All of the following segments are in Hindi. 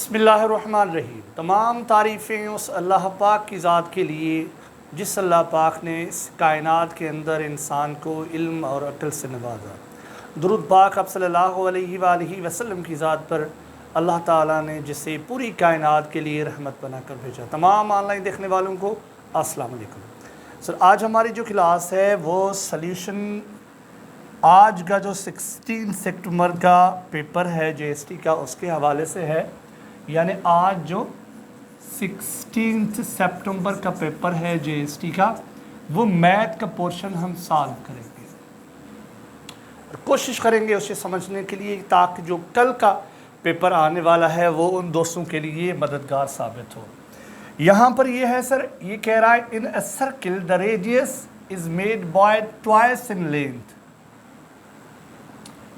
बिस्मिल्लाहिर्रहमानिर्रहीम। तमाम तारीफ़ें उस अल्लाह पाक की ज़ात के लिए जिस अल्लाह पाक ने इस कायनात के अंदर इंसान को इल्म और अक्ल से नवाजा। दुरूद पाक आप सल्लल्लाहु अलैहि वसल्लम की ज़ात पर अल्लाह ताला ने जिसे पूरी कायनात के लिए रहमत बनाकर भेजा। तमाम ऑनलाइन देखने वालों को अस्सलाम वालेकुम। सर आज हमारी जो क्लास है वो सल्यूशन आज का जो 16 सितंबर का पेपर है JST का उसके हवाले से है। यानी आज जो 16 सितंबर का पेपर है JST का वो मैथ का पोर्शन हम सॉल्व करेंगे और कोशिश करेंगे उसे समझने के लिए ताकि जो कल का पेपर आने वाला है वो उन दोस्तों के लिए मददगार साबित हो। यहाँ पर ये है सर, ये कह रहा है in a circle the radius is made by twice in length.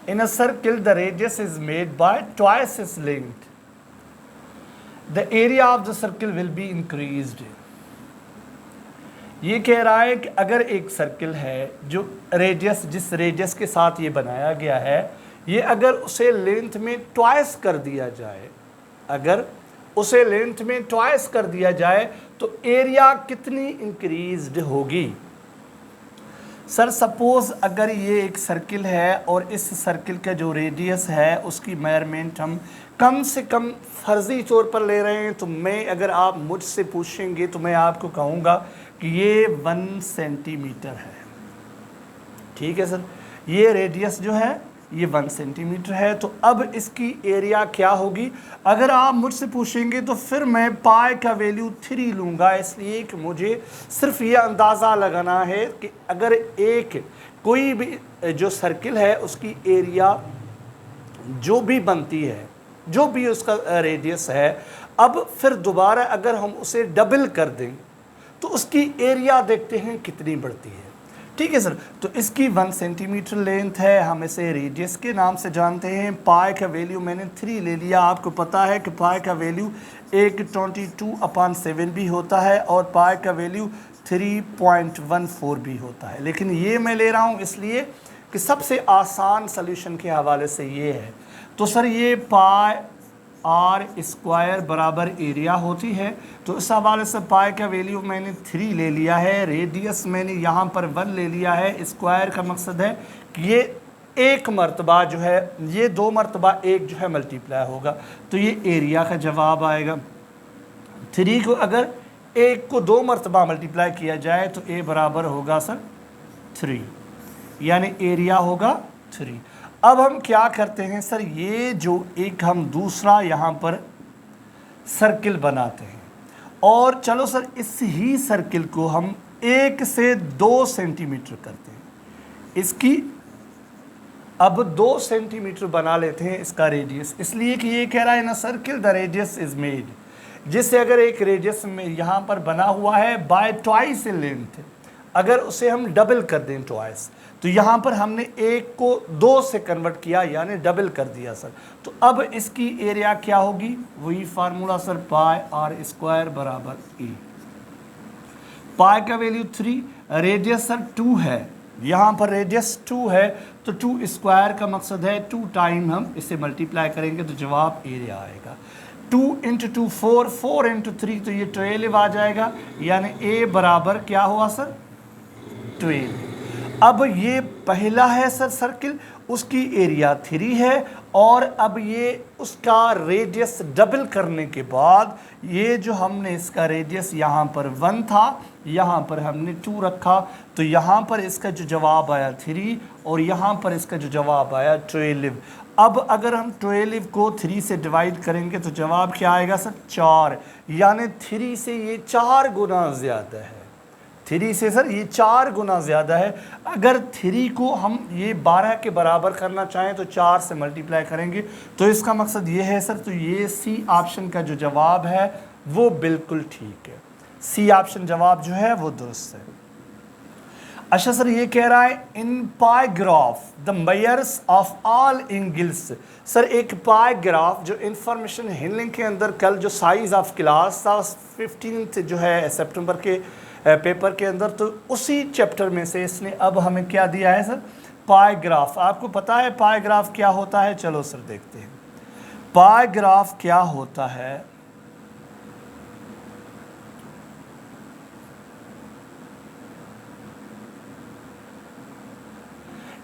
In a circle, the radius is made by twice its length. The area of the circle will be increased. ये कह रहा है कि अगर एक सर्किल है जो रेडियस जिस रेडियस के साथ ये बनाया गया है, ये अगर उसे लेंथ में ट्वाइस कर दिया जाए, अगर उसे लेंथ में ट्वाइस कर दिया जाए तो एरिया कितनी इंक्रीज्ड होगी। सर सपोज़ अगर ये एक सर्किल है और इस सर्किल का जो रेडियस है उसकी मेजरमेंट हम कम से कम फर्जी तौर पर ले रहे हैं, तो मैं अगर आप मुझसे पूछेंगे तो मैं आपको कहूँगा कि ये 1 सेंटीमीटर है। ठीक है सर, ये रेडियस जो है ये 1 सेंटीमीटर है। तो अब इसकी एरिया क्या होगी अगर आप मुझसे पूछेंगे तो फिर मैं पाई का वैल्यू 3 लूँगा, इसलिए कि मुझे सिर्फ ये अंदाज़ा लगाना है कि अगर एक कोई भी जो सर्किल है उसकी एरिया जो भी बनती है, जो भी उसका रेडियस है, अब फिर दोबारा अगर हम उसे डबल कर दें तो उसकी एरिया देखते हैं कितनी बढ़ती है। ठीक है सर, तो इसकी 1 सेंटीमीटर लेंथ है, हम इसे रेडियस के नाम से जानते हैं। पाई का वैल्यू मैंने 3 ले लिया। आपको पता है कि पाई का वैल्यू 1/22/7 भी होता है और पाई का वैल्यू 3.14 भी होता है, लेकिन ये मैं ले रहा हूँ इसलिए कि सबसे आसान सल्यूशन के हवाले से ये है। तो सर ये पाई आर स्क्वायर बराबर एरिया होती है, तो इस हवाले से पाई का वैल्यू मैंने 3 ले लिया है, रेडियस मैंने यहाँ पर 1 ले लिया है। स्क्वायर का मकसद है कि ये एक मरतबा जो है, ये 2 मरतबा एक जो है मल्टीप्लाई होगा, तो ये एरिया का जवाब आएगा। 3 को अगर एक को 2 मरतबा मल्टीप्लाई किया जाए तो ए बराबर होगा सर 3, यानी एरिया होगा 3। अब हम क्या करते हैं सर, ये जो एक हम दूसरा यहाँ पर सर्किल बनाते हैं और चलो सर इस ही सर्किल को हम 1 से 2 सेंटीमीटर करते हैं। इसकी अब 2 सेंटीमीटर बना लेते हैं इसका रेडियस, इसलिए कि ये कह रहा है ना circle the radius is made, जिससे अगर एक रेडियस में यहाँ पर बना हुआ है बाय ट्वाइस इन लेंथ, अगर उसे हम डबल कर दें ट्वाइस, तो यहाँ पर हमने 1 को 2 से कन्वर्ट किया यानी डबल कर दिया सर। तो अब इसकी एरिया क्या होगी, वही formula sir, pi R square बराबर ए। पाई का वैल्यू 3, रेडियस सर 2 है, यहाँ पर रेडियस 2 है, तो 2 स्क्वायर का मकसद है 2 टाइम हम इसे मल्टीप्लाई करेंगे तो जवाब एरिया आएगा। 2 × 2 4, 4 × 3 तो ये 12 आ जाएगा, यानी ए बराबर क्या हुआ सर 12। अब ये पहला है सर सर्किल, उसकी एरिया 3 है और अब ये उसका रेडियस डबल करने के बाद ये जो हमने इसका रेडियस यहाँ पर 1 था, यहाँ पर हमने 2 रखा, तो यहाँ पर इसका जो जवाब आया 3 और यहाँ पर इसका जो जवाब आया 12। अब अगर हम 12 को 3 से डिवाइड करेंगे तो जवाब क्या आएगा सर 4, यानी 3 से ये 4 गुना ज़्यादा है। 3 से सर ये 4 गुना ज़्यादा है। अगर 3 को हम ये 12 के बराबर करना चाहें तो 4 से मल्टीप्लाई करेंगे, तो इसका मकसद ये है सर, तो ये सी ऑप्शन का जो जवाब है वो बिल्कुल ठीक है। सी ऑप्शन जवाब जो है वो दुरुस्त है। अच्छा सर ये कह रहा है in pie graph the measures of all angles. Sir एक पाई ग्राफ जो इंफॉर्मेशन हैंडलिंग के अंदर कल जो साइज ऑफ क्लास था 15 जो है सितंबर के पेपर के अंदर, तो उसी चैप्टर में से इसने अब हमें क्या दिया है सर, पाई ग्राफ। आपको पता है पाई ग्राफ क्या होता है, चलो सर देखते हैं। पाई ग्राफ क्या होता है?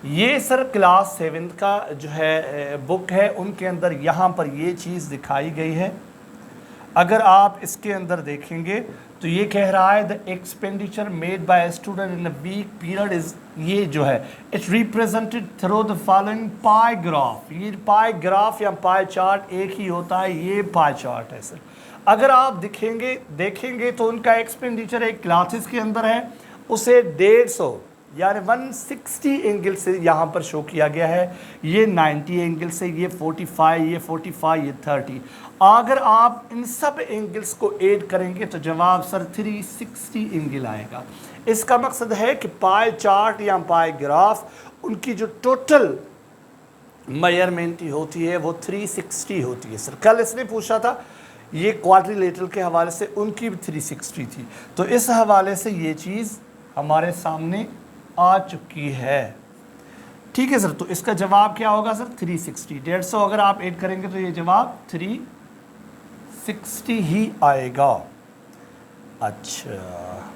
ये सर क्लास 7 का जो है बुक है, उनके अंदर यहाँ पर ये चीज़ दिखाई गई है। अगर आप इसके अंदर देखेंगे तो ये कह रहा है the expenditure made by student in a week period is, ये जो है it's represented through the following pie graph. ये पाई ग्राफ या पाई चार्ट एक ही होता है, ये पाई चार्ट है सर। अगर आप देखेंगे तो उनका एक्सपेंडिचर एक क्लासेस के अंदर है, उसे 150 यानी 160 एंगल से यहाँ पर शो किया गया है, ये 90 एंगल से, ये 45, ये 45, ये 30। अगर आप इन सब एंगल्स को ऐड करेंगे तो जवाब सर 360 एंगल आएगा। इसका मकसद है कि पाई चार्ट या पाई ग्राफ उनकी जो टोटल मेजरमेंट होती है वो 360 होती है सर। कल इसने पूछा था ये क्वाड्रिलेटरल के हवाले से, उनकी भी 360 थी, तो इस हवाले से ये चीज़ हमारे सामने आ चुकी है। ठीक है सर, तो इसका जवाब क्या होगा सर? 360। 150 अगर आप ऐड करेंगे तो ये जवाब 360 ही आएगा। अच्छा,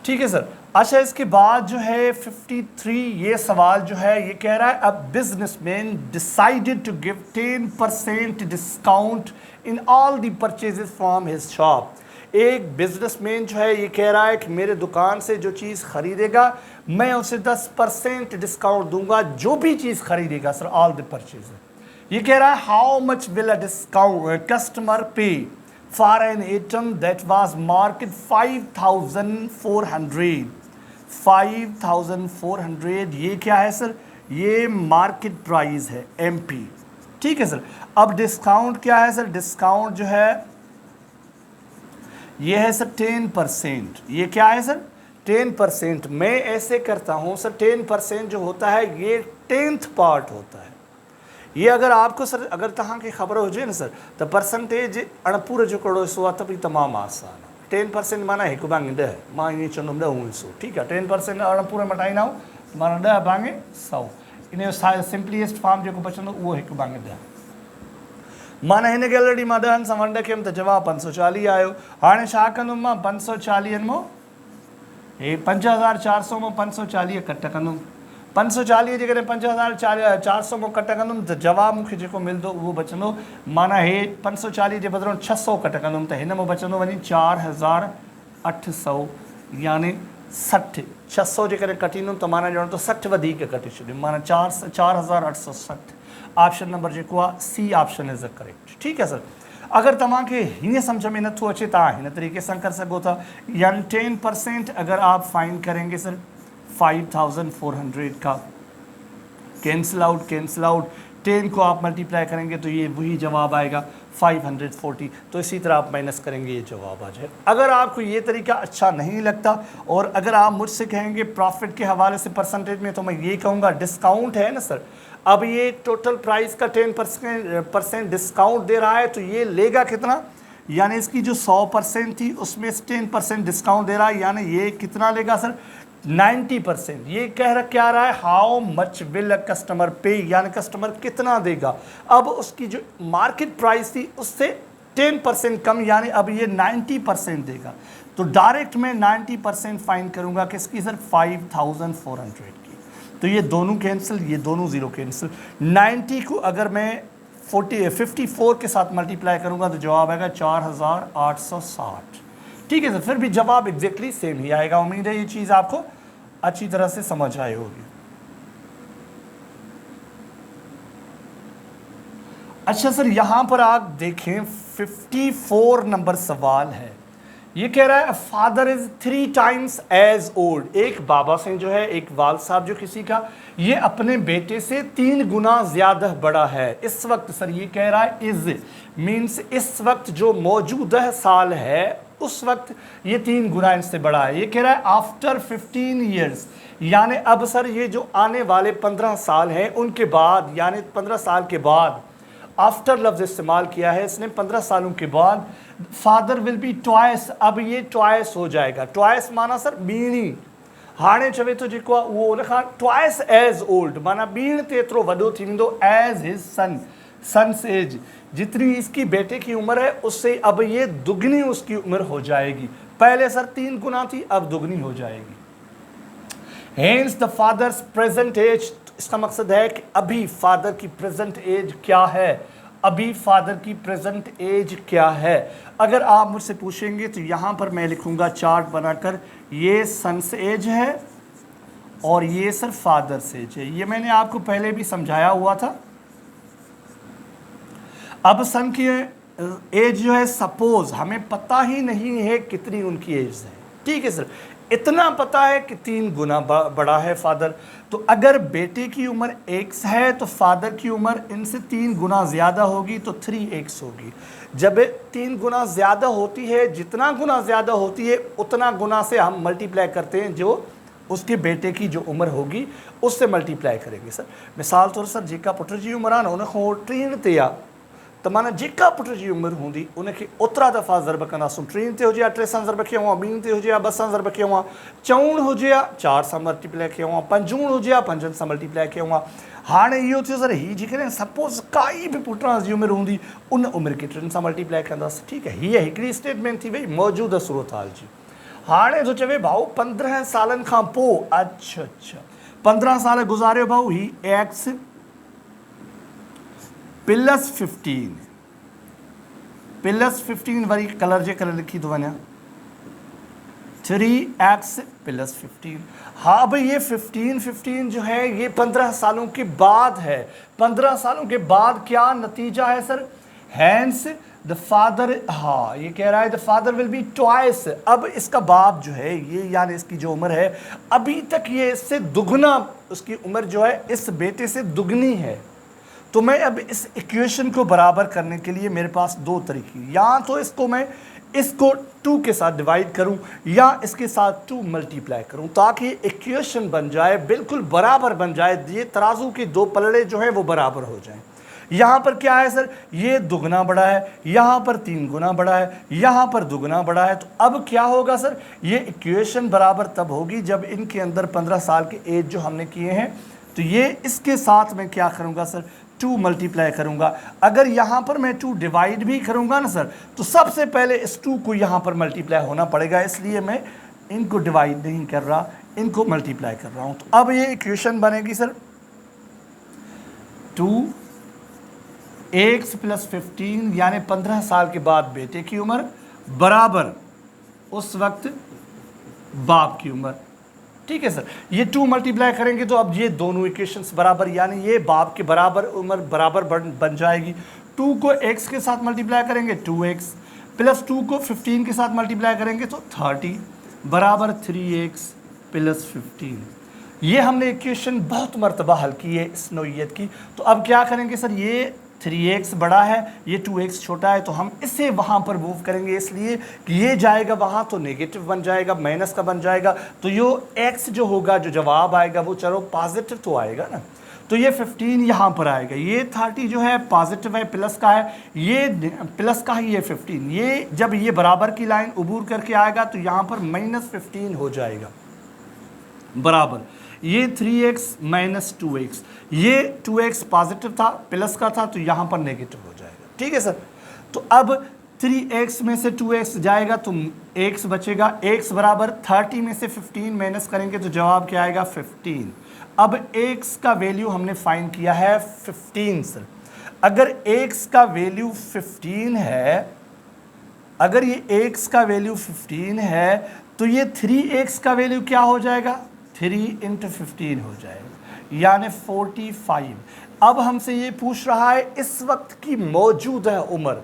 ठीक है सर। अच्छा, इसके बाद जो है 53 ये सवाल जो है ये कह रहा है a businessman decided to give 10% discount in all the purchases from his shop. एक बिजनेसमैन जो है ये कह रहा है कि मेरे दुकान से जो चीज़ खरीदेगा मैं उसे 10% डिस्काउंट दूंगा, जो भी चीज़ खरीदेगा सर, ऑल द परचेज। ये कह रहा है how much will a discount customer पे for an item that was marked 5,400। 5,400 ये क्या है सर? ये मार्केट प्राइस है MP। ठीक है सर। अब डिस्काउंट क्या है सर? डिस्काउंट जो है ये है सर 10%। ये क्या है सर? 10%। मैं ऐसे करता हूँ सर, 10% जो होता है ये 10th पार्ट होता है। ये अगर आपको सर अगर तहाँ की खबर हो जाए ना सर, तो परसेंटेज अणपूर जो कड़ो सो आता भी तमाम आसान है। 10% माना हिकु बांगे 10, मां ये चंदुम 10 सौ। ठीक है, 10% अणपूर मटाई ना माना 10 बांगे 100। इन सिंपलीस्ट फॉर्म जो बचंदो वो हिकु बांगे 10। माना हिन खे ऑलरेडी मां 10 सां वंड कयमि त जवाब 540 आयो। हाणे छा कंदुमि मां 540 मां हे 5400 मां 540 कट कंदुमि। 540 जे कॾहिं 5400 मां कट कंदुमि त जवाब मूंखे जेको मिलंदो उहो बचंदो। माना हे 540 जे बदिरां 600 कट कंदुमि त हिन में बचंदो वञी 4800 यानी 60। 600 जे कॾहिं कटींदुमि त माना ॼणो त 60 वधीक कटे छॾियुमि, माना 4860। ऑप्शन नंबर जेको आहे C option is the correct. ठीक है सर। अगर तव्हांखे हीअं सम्झ में नथो अचे तव्हां हिन तरीक़े सां करे सघो था, यानी 10% अगर आप फाइन करेंगे सर 5400 का कैंसिल आउट 10 को आप मल्टीप्लाई करेंगे तो ये वही जवाब आएगा 540। तो इसी तरह आप माइनस करेंगे ये जवाब आ जाए। अगर आपको ये तरीका अच्छा नहीं लगता और अगर आप मुझसे कहेंगे प्रॉफिट के हवाले से परसेंटेज में, तो मैं ये कहूँगा डिस्काउंट है ना सर, अब ये टोटल प्राइस का 10% डिस्काउंट दे रहा है, तो ये लेगा कितना? यानी इसकी जो 100% थी उसमें 10% डिस्काउंट दे रहा है, यानी ये कितना लेगा सर? 90%। ये क्या रहा है? हाउ मच विल कस्टमर पे, यानी कस्टमर कितना देगा। अब उसकी जो मार्केट प्राइस थी उससे 10% कम, यानी अब ये 90% देगा। तो डायरेक्ट मैं 90% फाइन करूंगा किसकी सर? 5400 की। तो ये दोनों कैंसिल, ये दोनों जीरो कैंसिल। 90 को अगर मैं 54 के साथ मल्टीप्लाई करूंगा तो जवाब आएगा 4860। ठीक है सर, फिर भी जवाब एग्जैक्टली सेम ही आएगा। उम्मीद है ये चीज़ आपको अच्छी तरह से समझ आई होगी। अच्छा सर, यहां पर आप देखें 54 नंबर सवाल है। ये कह रहा है father is 3 times as old. एक बाबा से जो है, एक वाल साहब जो किसी का, ये अपने बेटे से 3 गुना ज्यादा बड़ा है इस वक्त। सर ये कह रहा है इज मीन्स इस वक्त जो मौजूदा साल है उस वक्त ये 3 गुना इससे बड़ा है। ये कह रहा है आफ्टर 15 ईयर्स, यानी अब सर ये जो आने वाले 15 साल हैं उनके बाद, यानी 15 साल के बाद आफ्टर लफ्ज़ इस्तेमाल किया है इसने 15 सालों के बाद। फादर विल बी ट्वाइस, अब ये ट्वाइस हो जाएगा। ट्वाइस माना सर बीणी, हाणे चवे तो जेको आहे उहो उन खां ट्वाइस एज ओल्ड, माना बीण ते एतिरो वॾो थींदो as his son, son's age, जितनी इसकी बेटे की उम्र है उससे अब ये दुगनी उसकी उम्र हो जाएगी। पहले सर 3 गुना थी, अब दुगनी हो जाएगी। Hence the father's present age, इसका मकसद है कि अभी फादर की प्रेजेंट एज क्या है, अभी फादर की प्रेजेंट एज क्या है। अगर आप मुझसे पूछेंगे तो यहाँ पर मैं लिखूँगा चार्ट बनाकर, ये सन्स एज है और ये सर फादर्स एज है। ये मैंने आपको पहले भी समझाया हुआ था। अब सन की एज जो है, सपोज हमें पता ही नहीं है कितनी उनकी एज है, ठीक है सर, इतना पता है कि 3 गुना बड़ा है फादर। तो अगर बेटे की उम्र x है तो फादर की उम्र इनसे 3 गुना ज़्यादा होगी, तो 3x होगी। जब 3 गुना ज़्यादा होती है, जितना गुना ज़्यादा होती है उतना गुना से हम मल्टीप्लाई करते हैं, जो उसके बेटे की जो उम्र होगी उससे मल्टीप्लाई करेंगे सर। मिसाल तौर सर जेका पुट जी उम्र आहे न उनखां 3 ते आहे, तो माना जेका पुट जी उम्र होंदी उनखे ओतिरा दफ़ा ज़रब कंदासूं। 3 ते हुजे 3 सां ज़रब कयूं, 2 ते हुजे 2 सां ज़रब कयूं, 4 हुजे 4 सां मल्टीप्लाई कयूं, 5 हुजे 5 सां मल्टीप्लाई कयूं। हाणे इहो थियो सर, ही जेकॾहिं सपोज़ काई बि पुटरां जी उम्र हूंदी उन उम्र खे 3 सां मल्टीप्लाई कंदासीं, ठीकु आहे। हीअ हिकिड़ी स्टेटमेंट थी वई मौजूदा सूरत हाल जी। हाणे थो चवे भाऊ 15 सालनि खां पोइ, अच्छा 15 साल गुज़ारियो भाऊ, ही एक्स प्लस 15 वरी कलर जे करे लिखी थो वञा 3x प्लस 15। हाँ भाई ये 15 जो है ये 15 सालों के बाद है। 15 सालों के बाद क्या नतीजा है सर, हैंस द फादर, हाँ ये कह रहा है the father will be twice. अब इसका बाप जो है ये, यानी इसकी जो उम्र है अभी तक ये इससे दुगना, उसकी उम्र जो है इस बेटे से दुगनी है। तो मैं अब इस इक्वेशन को बराबर करने के लिए मेरे पास 2 तरीके, या तो इसको मैं इसको 2 के साथ डिवाइड करूं या इसके साथ 2 मल्टीप्लाई करूं, ताकि इक्वेशन बन जाए, बिल्कुल बराबर बन जाए, ये तराजू के 2 पलड़े जो हैं वो बराबर हो जाएं। यहाँ पर क्या है सर, ये दुगना बड़ा है, यहाँ पर 3 गुना बड़ा है, यहाँ पर दुगना बड़ा है। तो अब क्या होगा सर, ये इक्वेशन बराबर तब होगी जब इनके अंदर 15 साल के एज जो हमने किए हैं, तो ये इसके साथ मैं क्या करूँगा सर, 2 मल्टीप्लाई करूँगा। अगर यहाँ पर मैं 2 डिवाइड भी करूँगा ना सर, तो सबसे पहले इस 2 को यहाँ पर मल्टीप्लाई होना पड़ेगा, इसलिए मैं इनको डिवाइड नहीं कर रहा, इनको मल्टीप्लाई कर रहा हूँ। तो अब ये इक्वेशन बनेगी सर 2x प्लस 15, यानी 15 साल के बाद बेटे की उम्र बराबर उस वक्त बाप की उम्र, ठीक है सर। ये 2 मल्टीप्लाई करेंगे तो अब ये दोनों इक्वेशंस बराबर, यानी ये बाप के बराबर उम्र बराबर बन जाएगी। 2 को x के साथ मल्टीप्लाई करेंगे 2x, प्लस 2 को 15 के साथ मल्टीप्लाई करेंगे तो 30 बराबर 3x प्लस 15। ये हमने इक्वेशन बहुत मरतबा हल की है इस नौइयत की। तो अब क्या करेंगे सर, ये 3x बड़ा है, ये 2x छोटा है, तो हम इसे वहाँ पर मूव करेंगे, इसलिए कि ये जाएगा वहाँ तो नेगेटिव बन जाएगा, माइनस का बन जाएगा। तो यो x जो होगा, जो जवाब आएगा वो चलो पॉजिटिव तो आएगा ना। तो ये 15 यहाँ पर आएगा, ये 30 जो है पॉजिटिव है, प्लस का है, ये प्लस का ही, ये 15। ये जब ये बराबर की लाइन उबूर करके आएगा तो यहाँ पर -15 हो जाएगा बराबर, ये 3x माइनस 2x, ये 2x पॉजिटिव था, प्लस का था, तो यहाँ पर नेगेटिव हो जाएगा, ठीक है सर। तो अब 3x में से 2x जाएगा तो x बचेगा, x बराबर 30 में से 15 माइनस करेंगे तो जवाब क्या आएगा 15। अब x का वैल्यू हमने फाइंड किया है 15 सर। अगर x का वैल्यू 15 है, अगर ये x का वैल्यू 15 है तो ये 3x का वैल्यू क्या हो जाएगा, 3 × 15 हो जाएगा, यानी 45। अब हमसे ये पूछ रहा है इस वक्त की मौजूदा उम्र,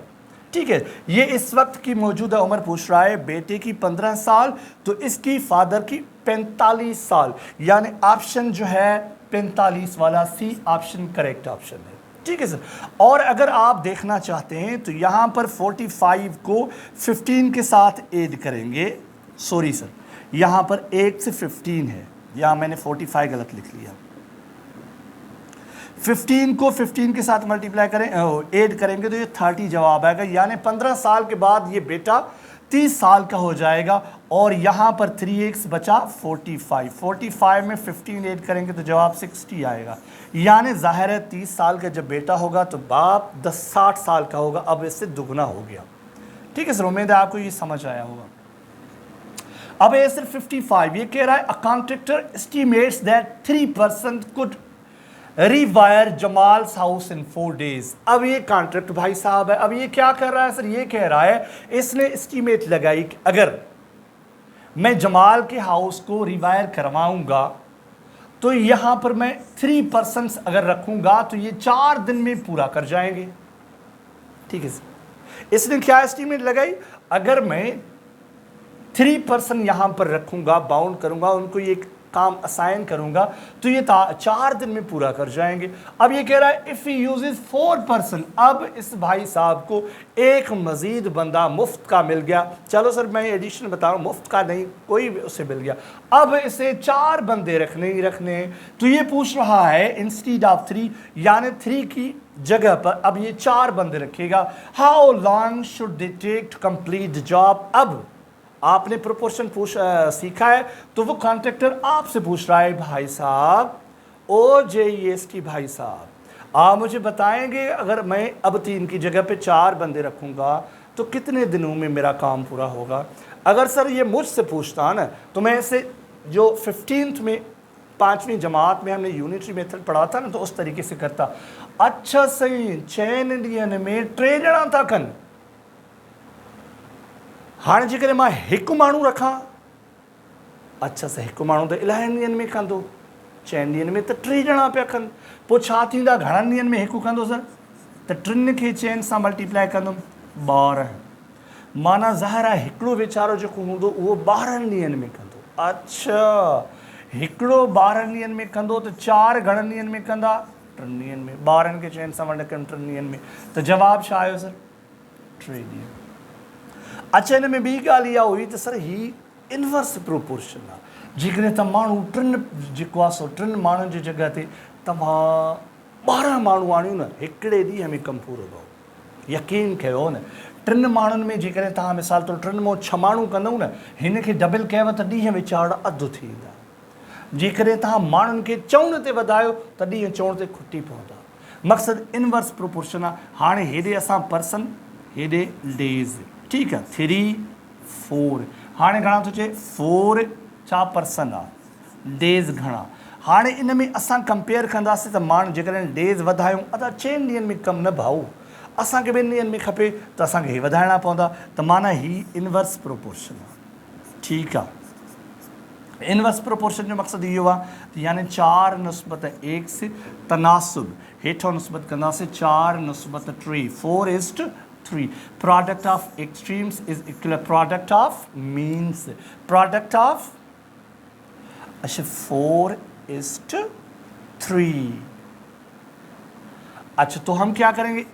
ठीक है, ये इस वक्त की मौजूदा उम्र पूछ रहा है, बेटे की 15 साल तो इसकी फादर की 45 साल, यानी ऑप्शन जो है 45 वाला सी ऑप्शन करेक्ट ऑप्शन है, ठीक है सर। और अगर आप देखना चाहते हैं तो यहाँ पर 45 को 15 के साथ ऐड करेंगे, सॉरी सर, यहाँ पर 1 से 15 है, यहाँ मैंने 45 गलत लिख लिया। 15 को 15 के साथ मल्टीप्लाई करें, ऐड करेंगे तो ये 30 जवाब आएगा, यानी 15 साल के बाद ये बेटा 30 साल का हो जाएगा। और यहाँ पर 3x बचा 45, 45 में 15 ऐड करेंगे तो जवाब 60 आएगा, यानी जाहिर है 30 साल का जब बेटा होगा तो बाप 60 साल का होगा। अब इससे दुगना हो गया। ठीक है सर, उम्मीद है आपको ये समझ आया होगा। अब ये सर 55 ये कह रहा है, a contractor estimates that 3% could rewire Jamal's house in 4 days। अब ये कॉन्ट्रैक्ट भाई साहब है, अब ये क्या कर रहा है सर, ये कह रहा है इसने एस्टीमेट लगाई कि अगर मैं जमाल के हाउस को रिवायर करवाऊंगा तो यहां पर मैं 3% अगर रखूंगा तो ये 4 दिन में पूरा कर जाएंगे। ठीक है सर, इसने क्या एस्टीमेट लगाई, अगर मैं 3% यहां पर रखूंगा, बाउंड करूंगा, उनको ये काम असाइन करूंगा तो ये 4 दिन में पूरा कर जाएंगे। अब ये कह रहा है इफ ही यूजेस 4%, अब इस भाई साहब को एक मजीद बंदा मुफ्त का मिल गया। चलो सर मैं एडिशन बता रहा हूँ, मुफ्त का नहीं, कोई भी उसे मिल गया। अब इसे 4 बंदे रखने ही रखने, तो ये पूछ रहा है इंस्टीड ऑफ 3, यानी 3 की जगह पर अब ये 4 बंदे रखेगा। How long should they take to complete the job. अब आपने प्रोपोर्शन सीखा है तो वो कॉन्ट्रैक्टर आपसे पूछ रहा है, भाई साहब OJEST भाई साहब, आप मुझे बताएंगे अगर मैं अब 3 की जगह पे 4 बंदे रखूंगा तो कितने दिनों में मेरा काम पूरा होगा। अगर सर ये मुझसे पूछता ना तो मैं इसे जो 15th में 5वीं जमात में हमने यूनिटरी मेथड पढ़ा था ना, तो उस तरीके से करता। अच्छा सही 6 इंडियन में 3 ॼणा था कनि, हाँ जेकॾहिं मां हिकु माण्हू रखां, अच्छा सर हिकु माण्हू त इलाही ॾींहंनि में कंदो, 6 ॾींहंनि में त 3 ॼणा पिया कनि, पोइ छा थींदा, घणनि ॾींहंनि में हिकु कंदो सर, त 3 खे 6 सां मल्टीप्लाई कंदुमि 12, माना ज़ाहिर आहे हिकिड़ो वीचारो जेको हूंदो उहो 12 ॾींहंनि में कंदो। अच्छा हिकिड़ो 12 ॾींहंनि में कंदो त 4 घणनि ॾींहंनि में कंदा, 3 ॾींहंनि में, 12 खे 6 सां मल्टीप्लाई 3 ॾींहंनि में, त जवाबु छा आयो सर, 3 ॾींहं। अच्छा हिन में ॿी ॻाल्हि इहा हुई त सर ही इनवर्स प्रोपोर्शन आहे, जेकॾहिं त माण्हू 3 जेको आहे सो 3 माण्हुनि जी जॻह ते तव्हां 12 माण्हू आणियूं न, हिकिड़े ॾींहं में कमु पूरो कयो, यकीन कयो न। 3 माण्हुनि में जेकॾहिं तव्हां मिसाल तौरु 3 मां 6 माण्हू कंदव न, हिन खे डबल कयव त ॾींहं वीचारा अधु थींदा। जेकॾहिं तव्हां माण्हुनि खे चवण ते वधायो त ॾींहं चवण ते खुटी पवंदा। मक़सदु इनवर्स प्रोपोर्शन आहे। हाणे हेॾे असां पर्सन, हेॾे डेज़, ठीक है 3 4, हाँ घणा तो चे 4 छा पर्सन आ, डेज़ घणा। हाँ इन में असां कंपेयर कंदासीं त माण्हू जेकॾहिं डेज़ वधायूं अदा 6 ॾींहंनि में कमु न भाऊ, असांखे 2 ॾींहंनि में खपे त असांखे हे वधाइणा पवंदा, त माना ही इनवर्स प्रोपोर्शन आहे। ठीकु आहे, इनवर्स प्रोपोर्शन जो मक़सदु इहो आहे यानी 4 निस्बत 1 से तनासुब, हेठों निस्बत कंदासीं 4 निस्बत 3, 4:3। Product of extremes is equal to product of means, product of अच्छा 4:3। अच्छा तो हम क्या करेंगे,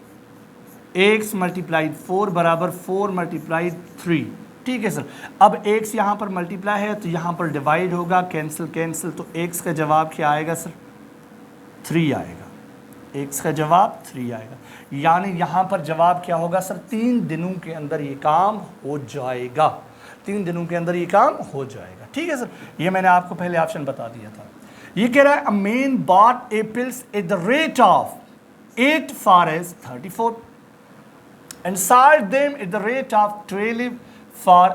x मल्टीप्लाइड 4 बराबर 4 मल्टीप्लाइड 3। ठीक है सर, अब x यहाँ पर मल्टीप्लाई है तो यहाँ पर डिवाइड होगा, कैंसिल कैंसिल, तो x का जवाब क्या आएगा सर, 3 आएगा। x का जवाब 3 आएगा, यानी यहाँ पर जवाब क्या होगा सर, 3 दिनों के अंदर ये काम हो जाएगा, 3 दिनों के अंदर ये काम हो जाएगा। ठीक है सर, ये मैंने आपको पहले ऑप्शन बता दिया था। ये कह रहा है a man bot apples at the rate of 8 for 34 and sold them at the rate of 12 for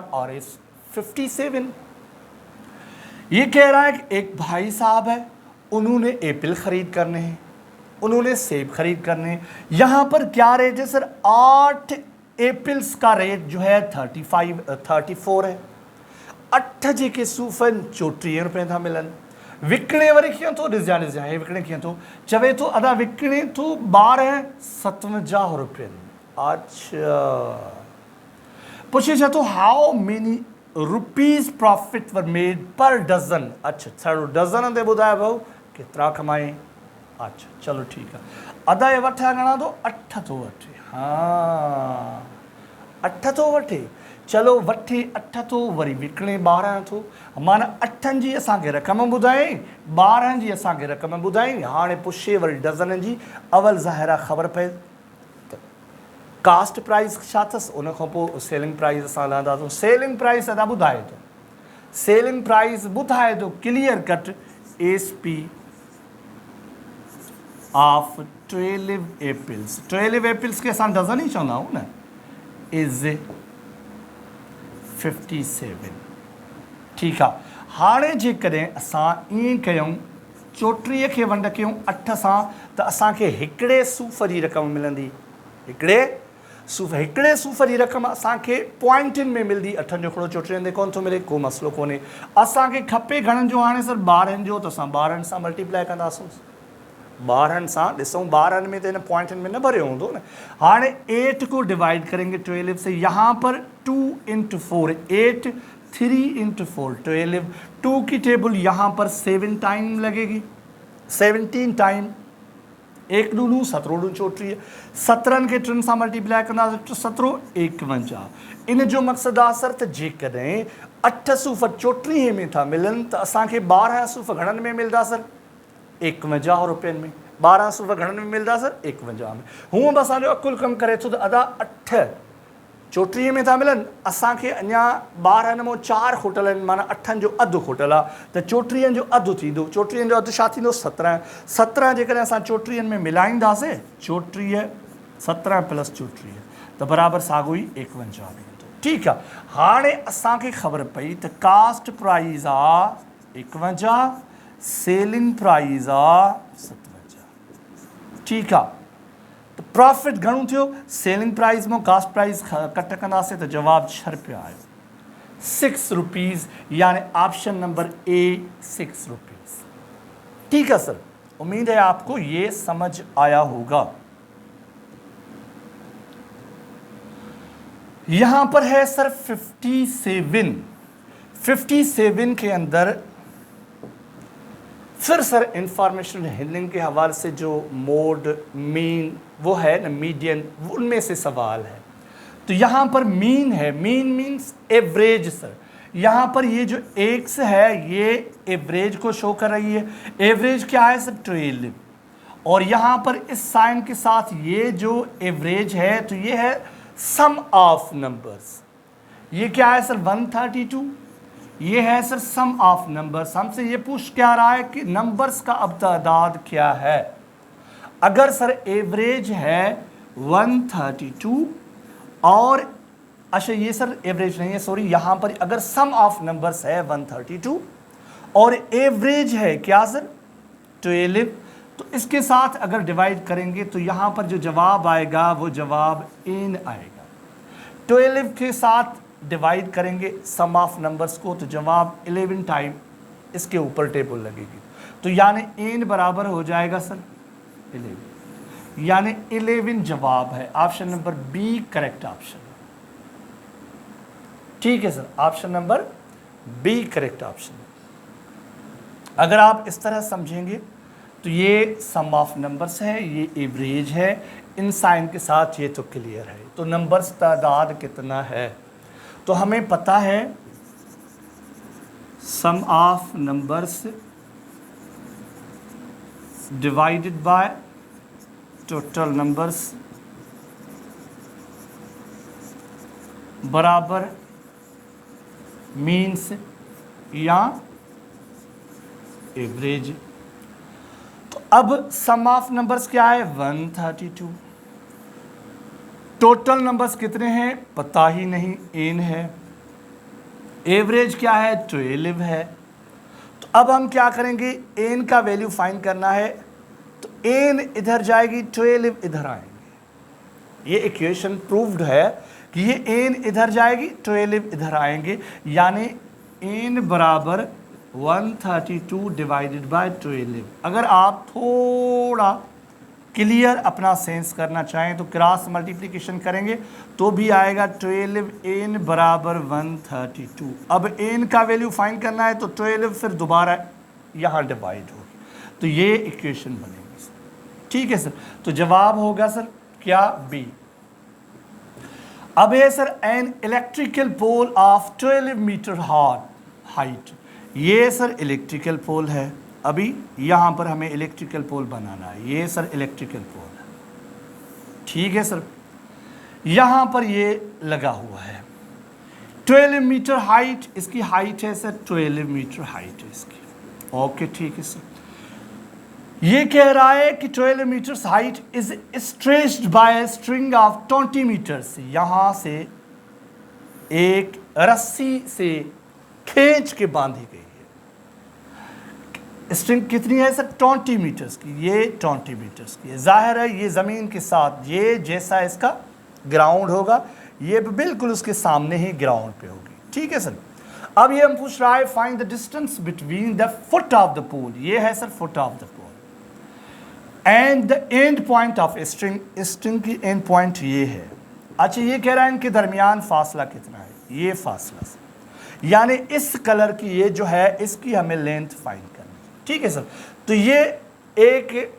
57। ये कह रहा है कि एक भाई साहब है, उन्होंने एप्पल खरीद करने हैं, उन्होंने सेब खरीद करने हैं। यहाँ पर क्या रेट है सर, 8 एप्पल्स का रेट जो है 34 है। 8 जेके सूफ़न 34 रुपए था मिलन, विकणे वरी कीअं थो ॾिसजां ॾिसजां, हे विकणे कीअं थो, चवे थो अदा विकणे थो 1257 रुपयनि। अच्छा पुछे छा थो, how many rupees profit were made पर डज़न। अच्छा छड़ो डज़न ते ॿुधाए भाऊ केतिरा कमाए। अच्छा चलो ठीक है, अदा ये वठा घणा तो 8 तो वठे, हाँ 8 तो वठे, चलो वठी 8 थो वरी विकिणे 12 थो, माना 8 जी असांखे रक़म ॿुधाई, 12 जी असांखे रक़म ॿुधाई। हाणे पुछे वरी डज़न जी, अवल ज़ाहिर आहे ख़बर पए त कास्ट प्राइस छा अथसि, उन खां पोइ सेलिंग प्राइस असां लहंदासीं। सेलिंग प्राइस अदा ॿुधाए थो, सेलिंग प्राइस ॿुधाए थो clear cut S P of 12 एप्रिल्स। 12 एप्रिल्स खे असां डज़न ई चवंदा आहियूं न, इज़ 57। ठीकु आहे। हाणे जेकॾहिं असां ईअं कयूं, 34 खे वंड कयूं 8 सां, त असांखे हिकिड़े सूफ़ जी रक़म मिलंदी। हिकिड़े सूफ़ जी रक़म असांखे पॉइंटनि में मिलंदी। 8 जो हिकिड़ो 34 ते कोन थो मिले, को मसइलो कोन्हे। असांखे खपे घणनि जो, हाणे सर 12 जो, त असां 12 सां मल्टीप्लाई कंदासीं। 12 सां ॾिसूं, 12 में तो इन पॉइंटन में न भरियो होंगे ना। हाँ 8 को डिवाइड करेंगे 12 से, यहाँ पर 2 × 4 8, 3 × 4 12, 2 की टेबल यहाँ पर 7 टाइम लगेगी, 17 टाइम, 1 दूनू 17 दूँ 34, 17 के 3 सां मल्टीप्लाई कंदा 17 51। इन जो मक़सद आहे सर त जेकॾहिं 8 सूफ़ 34 में था मिलन, त असांखे 12 सूफ़ घणनि में मिलंदा सर, 51 रुपयनि में। 12 सूफ़ घणनि में मिलंदा सर, 51 में। हूअं बि असांजो अकुल कमु करे थो त अदा 8 34 में था मिलनि, असांखे अञा 12 में 4 खुटल आहिनि, माना 8 जो अधु खुटल आहे, त 34 जो अधु थींदो। 34 जो अधु छा थींदो, 17। 17 जेकॾहिं असां 34 में मिलाईंदासीं, 34 17 + 34 त बराबरि साॻियो ई 51 में ईंदो। ठीकु आहे। हाणे असांखे ख़बर पई त कास्ट प्राइस आहे 51, सेलिंग प्राइस आहे 57। ठीकु आहे। तो प्रॉफिट घणो थियो, सेलिंग प्राइस में कास्ट प्राइस कट कंदासीं त जवाब 6 रुपया आयो, 6 रुपीज़, यानी ऑप्शन नंबर ए 6 रुपीज़। ठीक है सर, उम्मीद है आपको ये समझ आया होगा। यहां पर है सर 57 के अंदर फिर सर इंफॉर्मेशन हैंडलिंग के हवाले से जो मोड, मीन, वो है ना, मीडियन, उनमें से सवाल है। तो यहाँ पर मीन है, मीन मीन्स एवरेज सर। यहाँ पर ये जो एक्स है ये एवरेज को शो कर रही है। एवरेज क्या है सर, 12। और यहाँ पर इस साइन के साथ ये जो एवरेज है, तो ये है सम ऑफ नंबर्स। ये क्या है सर, 132। ये है सर सम ऑफ नंबर्स। हमसे ये पूछ क्या रहा है कि नंबर्स का अब तादाद क्या है। अगर सर एवरेज है 132 और अच्छा ये सर एवरेज नहीं है, सॉरी, यहाँ पर अगर सम ऑफ नंबर्स है 132 और एवरेज है क्या सर 12, तो इसके साथ अगर डिवाइड करेंगे तो यहाँ पर जो जवाब आएगा वो जवाब इन आएगा। 12 के साथ डिवाइड करेंगे सम ऑफ नंबर्स को, तो जवाब 11 टाइम इसके ऊपर टेबल लगेगी। तो यानी एन बराबर हो जाएगा सर 11, यानी 11 जवाब है। Option number B correct option. ठीक है sir, option number B correct option. अगर आप इस तरह समझेंगे तो ये सम ऑफ नंबर्स है, ये एवरेज है, इन साइन के साथ ये तो क्लियर है। तो नंबर्स तादाद कितना है, तो हमें पता है sum of numbers divided by total numbers बराबर मीन्स या एवरेज। तो अब सम ऑफ नंबर्स क्या है 132, टोटल नंबर्स कितने हैं पता ही नहीं, एन है, एवरेज क्या है 12 है। तो अब हम क्या करेंगे, एन का वैल्यू फाइंड करना है, तो एन इधर जाएगी, 12 इधर आएंगे। ये इक्वेशन प्रूव्ड है कि ये एन इधर जाएगी, 12 इधर आएंगे, यानी एन बराबर 132 डिवाइडेड बाय 12। अगर आप थोड़ा क्लियर अपना सेंस करना चाहें तो क्रॉस मल्टीप्लिकेशन करेंगे तो भी आएगा 12 एन बराबर 132। अब एन का वैल्यू फाइंड करना है तो 12 फिर दोबारा यहाँ डिवाइड होगी, तो ये इक्वेशन बनेगी सर। ठीक है सर, तो जवाब होगा सर क्या बी। अब है sir an electrical pole of 12 metre height. ये सर इलेक्ट्रिकल पोल है, अभी यहाँ पर हमें इलेक्ट्रिकल पोल बनाना है। ये सर इलेक्ट्रिकल पोल है, ठीक है सर। यहाँ पर ये लगा हुआ है 12 मीटर हाइट, इसकी हाइट है सर 12 मीटर हाइट है इसकी। ओके ठीक है सर। ये कह रहा है कि 12 metres height is stretched by string of 20 metres. यहां से एक रस्सी से खींच के बांधी गई है। स्ट्रिंग कितनी है सर 20 मीटर्स की, ये 20 मीटर्स की है। जाहिर है ये ज़मीन के साथ ये जैसा इसका ग्राउंड होगा, ये बिल्कुल उसके सामने ही ग्राउंड पे होगी, ठीक है सर। अब ये हम पूछ रहा है find the distance between the foot of the pole. ये है sir foot of the pole and the end point of string. String की एंड पॉइंट ये है। अच्छा ये कह रहा है इनके दरमियान फासला कितना है, ये फासला सर, यानी इस कलर की ये जो है इसकी हमें लेंथ फाइंड करनी है, ठीक है सर। तो ये एक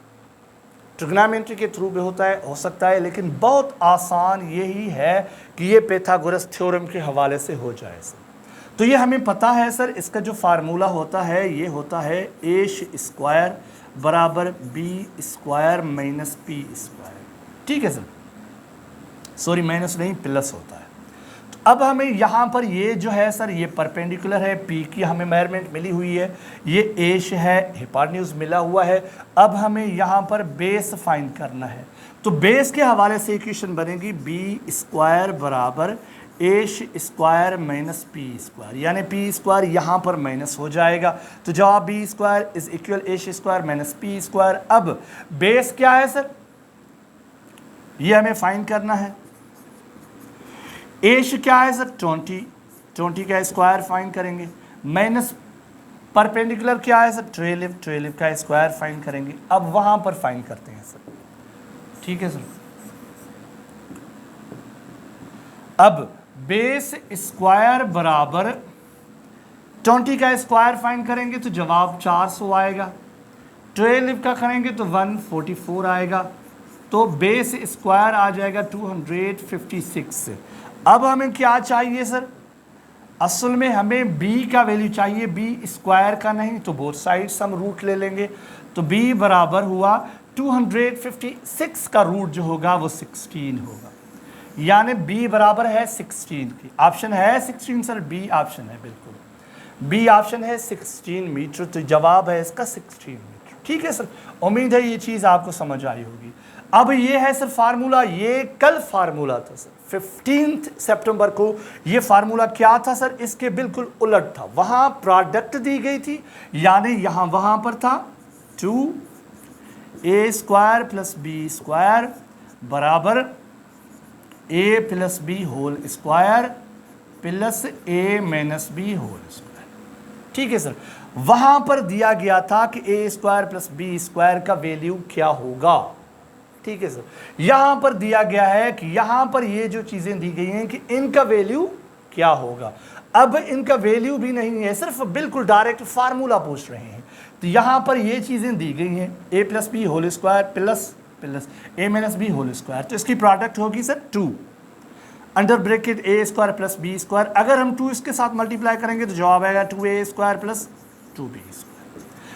ट्रिग्नोमेट्री के थ्रू भी होता है, हो सकता है, लेकिन बहुत आसान यही है कि ये पाइथागोरस थ्योरम के हवाले से हो जाए सर। तो ये हमें पता है सर, इसका जो फार्मूला होता है ये होता है ए स्क्वायर बराबर B square minus P square, ठीक है सर। सॉरी माइनस नहीं, प्लस होता है। तो अब हमें यहाँ पर ये जो है सर ये परपेंडिकुलर है, पी की हमें मेजरमेंट मिली हुई है, ये एश है, हिपोटेन्यूज मिला हुआ है। अब हमें यहाँ पर बेस फाइंड करना है। तो बेस के हवाले से इक्वेशन बनेगी बी स्क्वायर बराबर H square minus P square, यानी पी स्क्वायर यहाँ पर माइनस हो जाएगा। तो जवाब B square is equal H square minus P square. अब बेस क्या है सर, ये हमें फाइंड करना है। एश क्या है सर 20 का स्क्वायर फाइंड करेंगे, माइनस परपेंडिकुलर क्या है सर 12 का स्क्वायर फाइंड करेंगे। अब वहां पर फाइंड करते हैं सर, ठीक है सर। अब बेस स्क्वायर बराबर 20 का स्क्वायर फाइंड करेंगे तो जवाब 400 आएगा, 12 का करेंगे तो 144 आएगा, तो बेस स्क्वायर आ जाएगा 256। अब हमें क्या चाहिए सर, असल में हमें b का वैल्यू चाहिए, b स्क्वायर का नहीं, तो बोथ साइड्स हम रूट ले लेंगे। तो b बराबर हुआ 256 का रूट जो होगा वो 16 होगा, यानी b बराबर है 16 की। ऑप्शन है 16 सर, b ऑप्शन है, बिल्कुल b ऑप्शन है 16 मीटर। तो जवाब है इसका 16 मीटर, ठीक है सर। उम्मीद है ये चीज़ आपको समझ आई होगी। अब ये है सर फार्मूला, ये कल फार्मूला था सर 15 सितंबर को। ये फार्मूला क्या था सर, इसके बिल्कुल उलट था। वहाँ प्रोडक्ट दी गई थी, यानी यहाँ वहाँ पर था 2a square plus B square बराबर a plus B whole square plus a minus B whole square, ठीक है सर। वहाँ पर दिया गया था कि a square plus B square का वैल्यू क्या होगा, ठीक है सर। यहाँ पर दिया गया है कि यहाँ पर ये जो चीज़ें दी गई हैं कि इनका वैल्यू क्या होगा। अब इनका वैल्यू भी नहीं है, सिर्फ बिल्कुल डायरेक्ट फार्मूला पूछ रहे हैं। तो यहाँ पर ये चीज़ें दी गई हैं a plus B whole square plus a minus B whole square, तो इसकी प्रोडक्ट होगी sir 2 under bracket a square plus B square. अगर हम 2 इसके साथ मल्टीप्लाई करेंगे तो जवाब आएगा 2a square plus 2b square.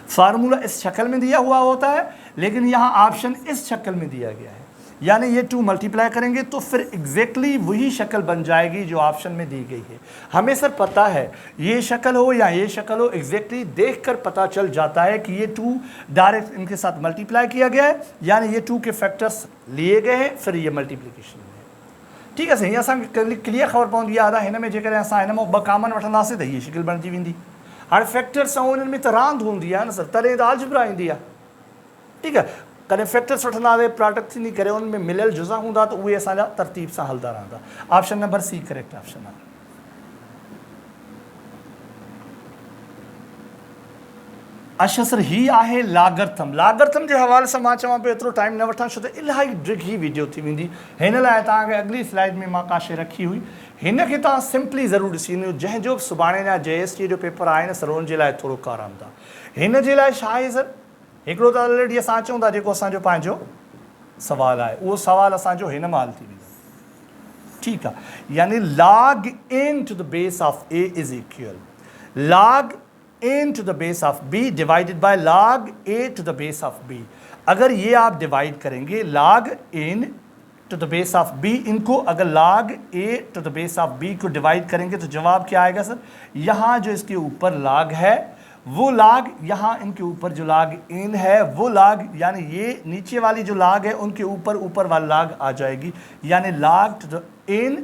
Formula इस शक्ल में दिया हुआ होता है, लेकिन यहाँ ऑप्शन इस शक्ल में दिया गया है, यानी ये 2 मल्टीप्लाई करेंगे तो फिर एग्जैक्टली वही शक्ल बन जाएगी जो ऑप्शन में दी गई है। हमें सर पता है ये शक्ल हो या ये शक्ल हो, एग्जैक्टली देखकर पता चल जाता है कि ये 2 डायरेक्ट इनके साथ मल्टीप्लाई किया गया है, यानी ये 2 के फैक्टर्स लिए गए हैं, फिर ये मल्टीप्लिकेशन है, ठीक है सही। असां क्लियर ख़बर पवंदी आहे, हिन में जेकर असां हिन मां 2 कामन वठंदासीं त हीअ शिकिल बणिजी वेंदी। हाणे फैक्टर्स ऐं इन्हनि में त रांदि हूंदी आहे न सर, तॾहिं त अलजबरा ईंदी आहे, ठीकु आहे। कॾहिं फैक्टर्स वठंदासीं, प्रोडक्ट थींदी करे उनमें मिलियल जुज़ा हूंदा त उहे असांजा तरतीब सां हलंदा रहंदा। Option number C correct option आहे। अच्छा सर ही आहे लागर्थम। लागर्थम जे हवाले सां मां चवां पियो एतिरो टाइम न वठां, छो त इलाही ड्रिगी वीडियो थी वेंदी। हिन लाइ तव्हांखे अॻिली स्लाइड में मां काशे रखी हुई, हिन खे तव्हां सिंपली ज़रूरु ॾिसी वञो। जंहिंजो बि सुभाणे जा JST जो पेपर आहे न सर, उन जे लाइ थोरो कारंदा। हिन जे लाइ छा आहे सर, हिकिड़ो त ऑलरेडी असां अचूं था जेको असांजो पंहिंजो सवाल आहे, उहो सवाल असांजो हिन महिल थी वेंदो, ठीक है, यानी log n to the base of a is equal log n to the base of b divided by log a to the base of b। अगर ये आप डिवाइड करेंगे log n to the base of b, इनको अगर log a to the base of b को डिवाइड करेंगे तो जवाब क्या आएगा सर? यहाँ जो इसके ऊपर log है वो log, यहाँ इनके ऊपर जो log n है वो log, यानी ये नीचे वाली जो log है उनके ऊपर ऊपर वाली log आ जाएगी, यानी log to the n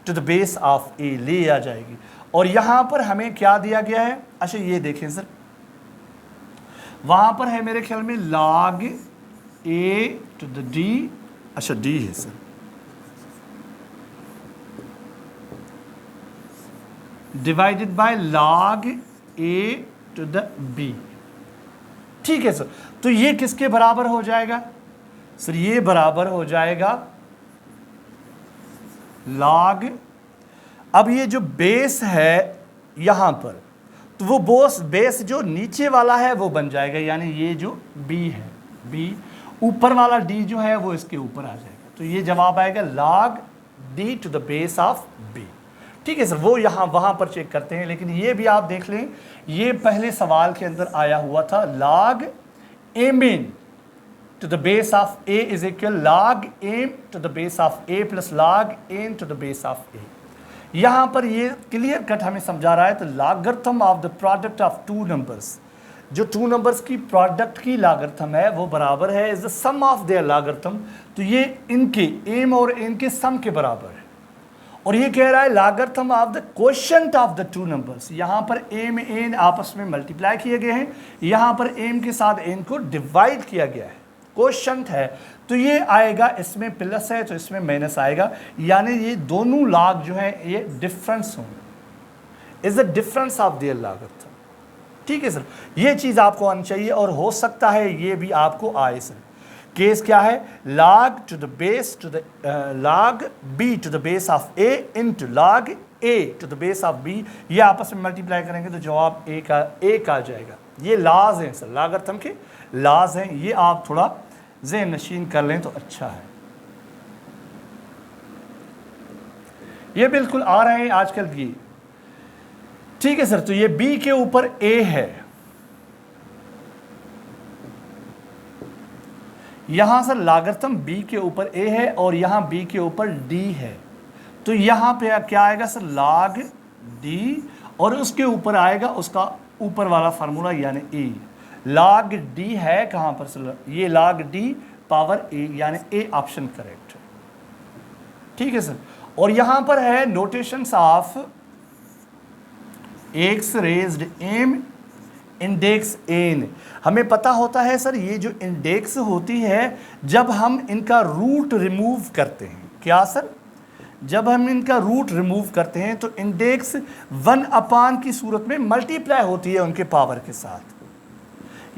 to the base of a ले आ जाएगी। और यहाँ पर हमें क्या दिया गया है? अच्छा ये देखें सर, वहाँ पर है मेरे ख्याल में log a to the d, अच्छा d है sir, divided by log a to the b। ठीक है सर, तो ये किसके बराबर हो जाएगा सर? ये बराबर हो जाएगा log, अब ये जो बेस है यहां पर, तो वो बेस जो नीचे वाला है वो बन जाएगा, यानी ये जो b है, b ऊपर वाला d जो है वो इसके ऊपर आ जाएगा, तो ये जवाब आएगा log d to the base of b। ठीक है सर, वो यहाँ वहाँ पर चेक करते हैं, लेकिन ये भी आप देख लें, ये पहले सवाल के अंदर आया हुआ था log m to the base of a is equal log m to the base of a plus log n to the base of a। यहाँ पर ये क्लियर कट हमें समझा रहा है, तो logarithm of the product of two numbers, जो टू नंबर्स की प्रोडक्ट की लॉगरिथम है वो बराबर है is the sum of their logarithm, तो ये इनके m और n के सम के बराबर है। और ये कह रहा है logarithm of the quotient of the two numbers, यहाँ पर m n आपस में मल्टीप्लाई किए गए हैं, यहाँ पर m के साथ n को डिवाइड किया गया है, क्वोशिएंट है, तो ये आएगा, इसमें प्लस है तो इसमें माइनस आएगा, यानी ये दोनों लॉग जो है ये डिफरेंस होंगे, is the difference of their logarithm. ठीक है सर, ये चीज़ आपको आनी चाहिए, और हो सकता है ये भी आपको आए सर। केस क्या है? log to the base to the log b to the base of a into log a to the base of b, ये आपस में मल्टीप्लाई करेंगे तो जवाब एक आ जाएगा। ये लाज हैं सर, लॉगरिथम के लाज हैं, ये आप थोड़ा ज़हन नशीन कर लें तो अच्छा है। ये बिल्कुल आ रहे हैं आजकल की। ठीक है सर, तो ये b के ऊपर a है, यहां सर लॉगरिथम b के ऊपर a है और यहां b के ऊपर d है, तो यहां पे क्या आएगा सर? log d, और उसके ऊपर आएगा उसका ऊपर वाला फार्मूला यानी a। log d है कहां पर सर? ये log d पावर a, यानी a ऑप्शन करेक्ट है। ठीक है सर, और यहां पर है notations of x raised m index n। हमें पता होता है सर, ये जो इंडेक्स होती है जब हम इनका रूट रिमूव करते हैं, क्या सर? जब हम इनका रूट रिमूव करते हैं तो इंडेक्स 1 की सूरत में मल्टीप्लाई होती है उनके पावर के साथ,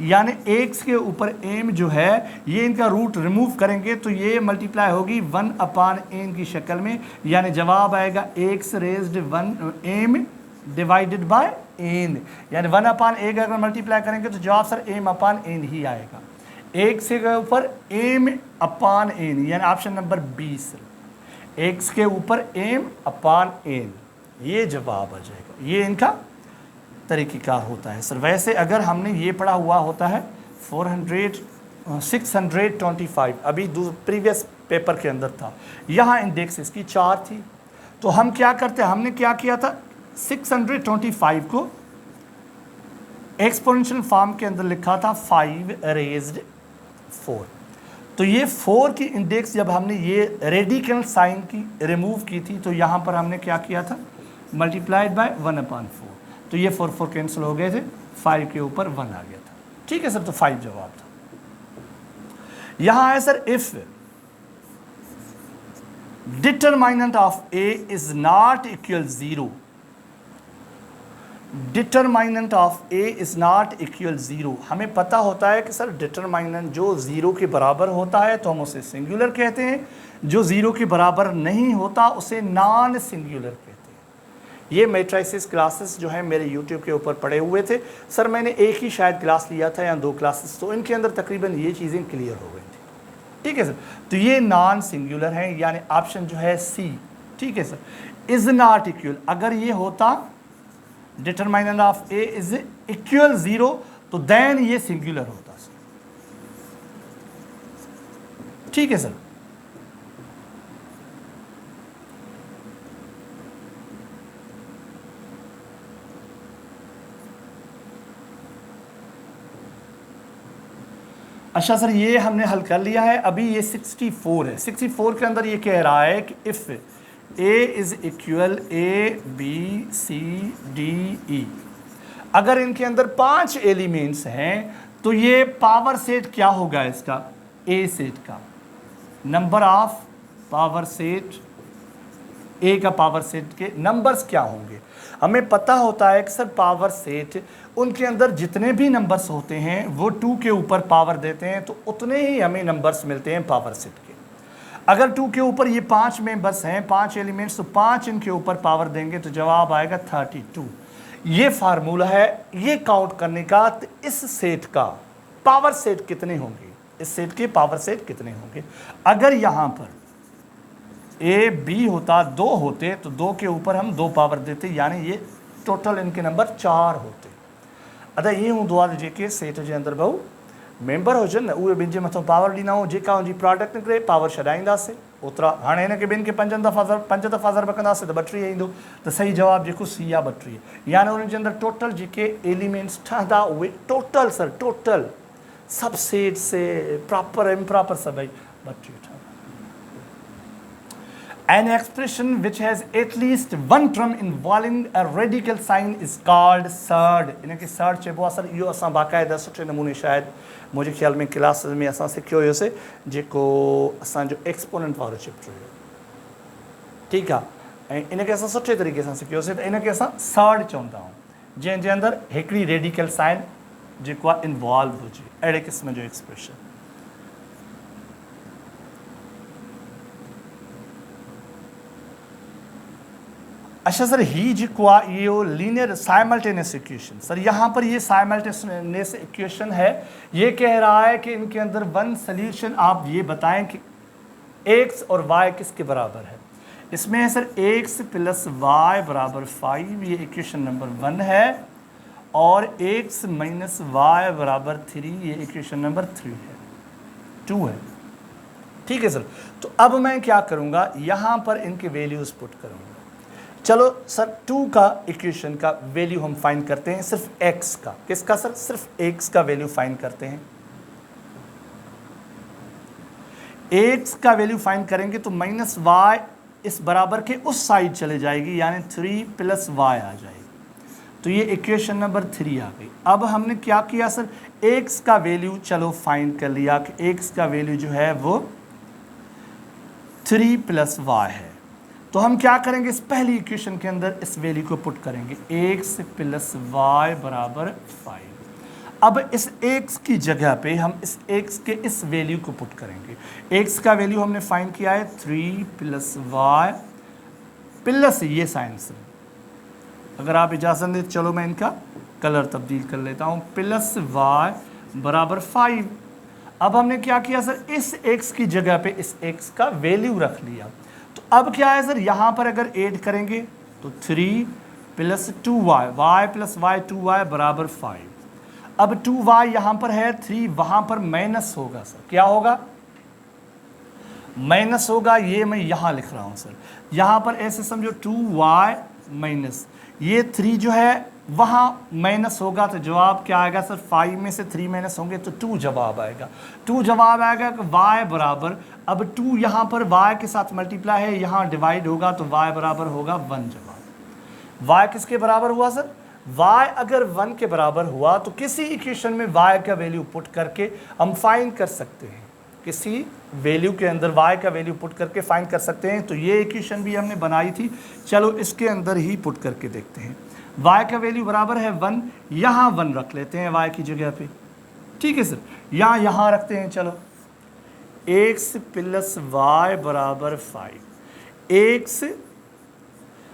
यानी x के ऊपर m जो है ये इनका रूट रिमूव करेंगे तो ये मल्टीप्लाई होगी 1/n की शक्ल में, यानी जवाब आएगा x raised 1m divided by n, यानी 1/a अगर मल्टीप्लाई करेंगे तो जवाब सर m/n ही आएगा। x के ऊपर m/n, यानी option number B sir, x के ऊपर m/n, ये जवाब आ जाएगा। ये इनका तरीक़ेकार होता है सर। वैसे अगर हमने ये पढ़ा हुआ होता है 625, अभी प्रीवियस पेपर के अंदर था, यहाँ इंडेक्स इसकी 4 थी, तो हम क्या करते हैं, हमने क्या किया था, 625 को एक्सपोनेंशियल फॉर्म के अंदर लिखा था 5 रेज्ड 4, तो ये 4 की इंडेक्स जब हमने ये रेडिकल साइन की रिमूव की थी तो यहाँ पर हमने क्या किया था, मल्टीप्लाइड बाय 1/4, तो ये 4 कैंसिल हो गए थे, 5 के ऊपर 1 आ गया था। ठीक है सर, तो 5 जवाब था। यहाँ है sir, if determinant of a is not equal 0, determinant of a is not equal 0, हमें पता होता है कि सर डिटरमिनेंट जो 0 के बराबर होता है तो हम उसे सिंगुलर कहते हैं, जो 0 के बराबर नहीं होता उसे नॉन सिंगुलर कहते हैं। ये मैट्रिसेस क्लासेस जो हैं मेरे YouTube के ऊपर पड़े हुए थे सर, मैंने एक ही शायद क्लास लिया था या 2 क्लासेस, तो इनके अंदर तकरीबन ये चीज़ें क्लियर हो गई थी। ठीक है सर, तो ये नॉन सिंगुलर हैं, यानी ऑप्शन जो है सी ठीक है सर, इज नॉट इक्वल, अगर ये होता determinant of A is equal 0 तो देन ये सिंगुलर होता सर। ठीक है सर, अच्छा सर ये हमने हल कर लिया है। अभी ये 64 है, 64 के अंदर ये कह रहा है कि if A is equal A B C D E, अगर इनके अंदर 5 एलिमेंट्स हैं तो ये पावर सेट क्या होगा इसका, ए सेट का, नंबर ऑफ पावर सेट, ए का पावर सेट के नंबर्स क्या होंगे। हमें पता होता है कि सर पावर सेट उनके अंदर जितने भी नंबर्स होते हैं वो 2 के ऊपर पावर देते हैं तो उतने ही हमें नंबर्स मिलते हैं पावर सेट के। अगर 2 के ऊपर ये 5 मेंबर्स हैं, 5 एलिमेंट्स, तो 5 इनके ऊपर पावर देंगे तो जवाब आएगा 32। ये फार्मूला है ये काउंट करने का, तो इस सेट का पावर सेट कितने होंगे, इस सेट के पावर सेट कितने होंगे। अगर यहाँ पर ए बी होता, 2 होते तो 2 के ऊपर हम 2 पावर देते, यानी ये टोटल इनके नंबर 4 होते। अदा ये हूँ दुआ जेके सेट जे अंदर बहु मेंबर हुजनि न उहे ॿिनि जे मथां पावर ॾींदा आहियूं, जेका हुनजी प्रोडक्ट निकिरे पावर छॾाईंदासीं ओतिरा। हाणे हिनखे ॿिनि खे 5 दफ़ा ज़रब कंदासीं त 32 ईंदो, त सही जवाब जेको सी आहे 32, यानी उन्हनि जे अंदर टोटल जेके एलिमेंट्स ठहंदा उहे टोटल सर टोटल सबसेट से प्रॉपर इम्प्रॉपर सभई 32 ठहंदा। An expression which has at least one term involving a radical sign is called surd। इनखे surd चइबो आहे सर। इहो असां बाक़ाइदा सुठे नमूने शायदि मुंहिंजे ख्याल में क्लासिस में असां सिखियो हुयोसीं, जेको असांजो एक्सपोनेंट वारो चैप्टर हुयो। ठीकु आहे, ऐं इनखे असां सुठे तरीक़े सां सिखियोसीं, त इनखे असां सर्ड चवंदा आहियूं, जंहिंजे अंदरि हिकिड़ी रेडिकल साइन जेको आहे इन्वॉल्व हुजे, अहिड़े क़िस्म जो एक्सप्रेशन। अच्छा सर ही जेको आहे इहो लीनियर साइमल्टेनियस इक्वेशन, सर यहाँ पर ये साइमल्टेनियस इक्वेशन है, ये कह रहा है कि इनके अंदर वन सॉल्यूशन आप ये बताएं कि x और y किसके बराबर है। इसमें है सर x प्लस वाई बराबर 5, ये इक्वेशन नंबर 1 है, और x माइनस वाई बराबर 3, ये इक्वेशन नंबर 3 है, 2 है। ठीक है सर, तो अब मैं क्या करूँगा, यहाँ पर इनके वैल्यूज़ पुट करूँगा। चलो सर 2 का इक्वेशन का वैल्यू हम फाइंड करते हैं, सिर्फ x का। किसका सर, सिर्फ x का वैल्यू फाइंड करते हैं। x का वैल्यू फाइंड करेंगे तो माइनस वाई इस बराबर के उस साइड चले जाएगी, यानी 3 प्लस वाई आ जाएगी, तो ये इक्वेशन नंबर 3 आ गई। अब हमने क्या किया सर, x का वैल्यू चलो फाइंड कर लिया कि x का वैल्यू जो है वो 3 प्लस वाई है। तो हम क्या करेंगे, इस पहली इक्वेशन के अंदर इस वैल्यू को पुट करेंगे, x प्लस वाई बराबर 5। अब इस x की जगह पे हम इस x के इस वैल्यू को पुट करेंगे। x का वैल्यू हमने फाइंड किया है 3 प्लस वाई प्लस ये साइन से, अगर आप इजाज़त दें चलो मैं इनका कलर तब्दील कर लेता हूँ, प्लस वाई बराबर 5। अब हमने क्या किया सर, इस x की जगह पे इस x का वैल्यू रख लिया। तो अब क्या है सर, यहाँ पर अगर ऐड करेंगे तो 3 plus 2y, y plus Y 2y बराबर 5। अब 2y यहाँ पर है, 3 वहाँ पर माइनस होगा सर, क्या होगा, माइनस होगा, ये मैं यहाँ लिख रहा हूँ सर। यहाँ पर ऐसे समझो 2y माइनस ये 3 जो है वहाँ माइनस होगा, तो जवाब क्या आएगा सर, 5 में से 3 माइनस होंगे तो 2 जवाब आएगा। 2 जवाब आएगा कि y बराबर, अब 2 यहाँ पर y के साथ मल्टीप्लाई है, यहाँ डिवाइड होगा तो y बराबर होगा 1 जवाब। y किसके बराबर हुआ सर, y अगर 1 के बराबर हुआ तो किसी इक्वेशन में y का वैल्यू पुट करके हम फाइंड कर सकते हैं, किसी वैल्यू के अंदर y का वैल्यू पुट करके फाइंड कर सकते हैं। तो ये इक्वेशन भी हमने बनाई थी, चलो इसके अंदर ही पुट करके देखते हैं। y का वैल्यू बराबर है 1, यहाँ 1 रख लेते हैं y की जगह पे। ठीक है सर, यहाँ रखते हैं, चलो x प्लस वाई बराबर 5। x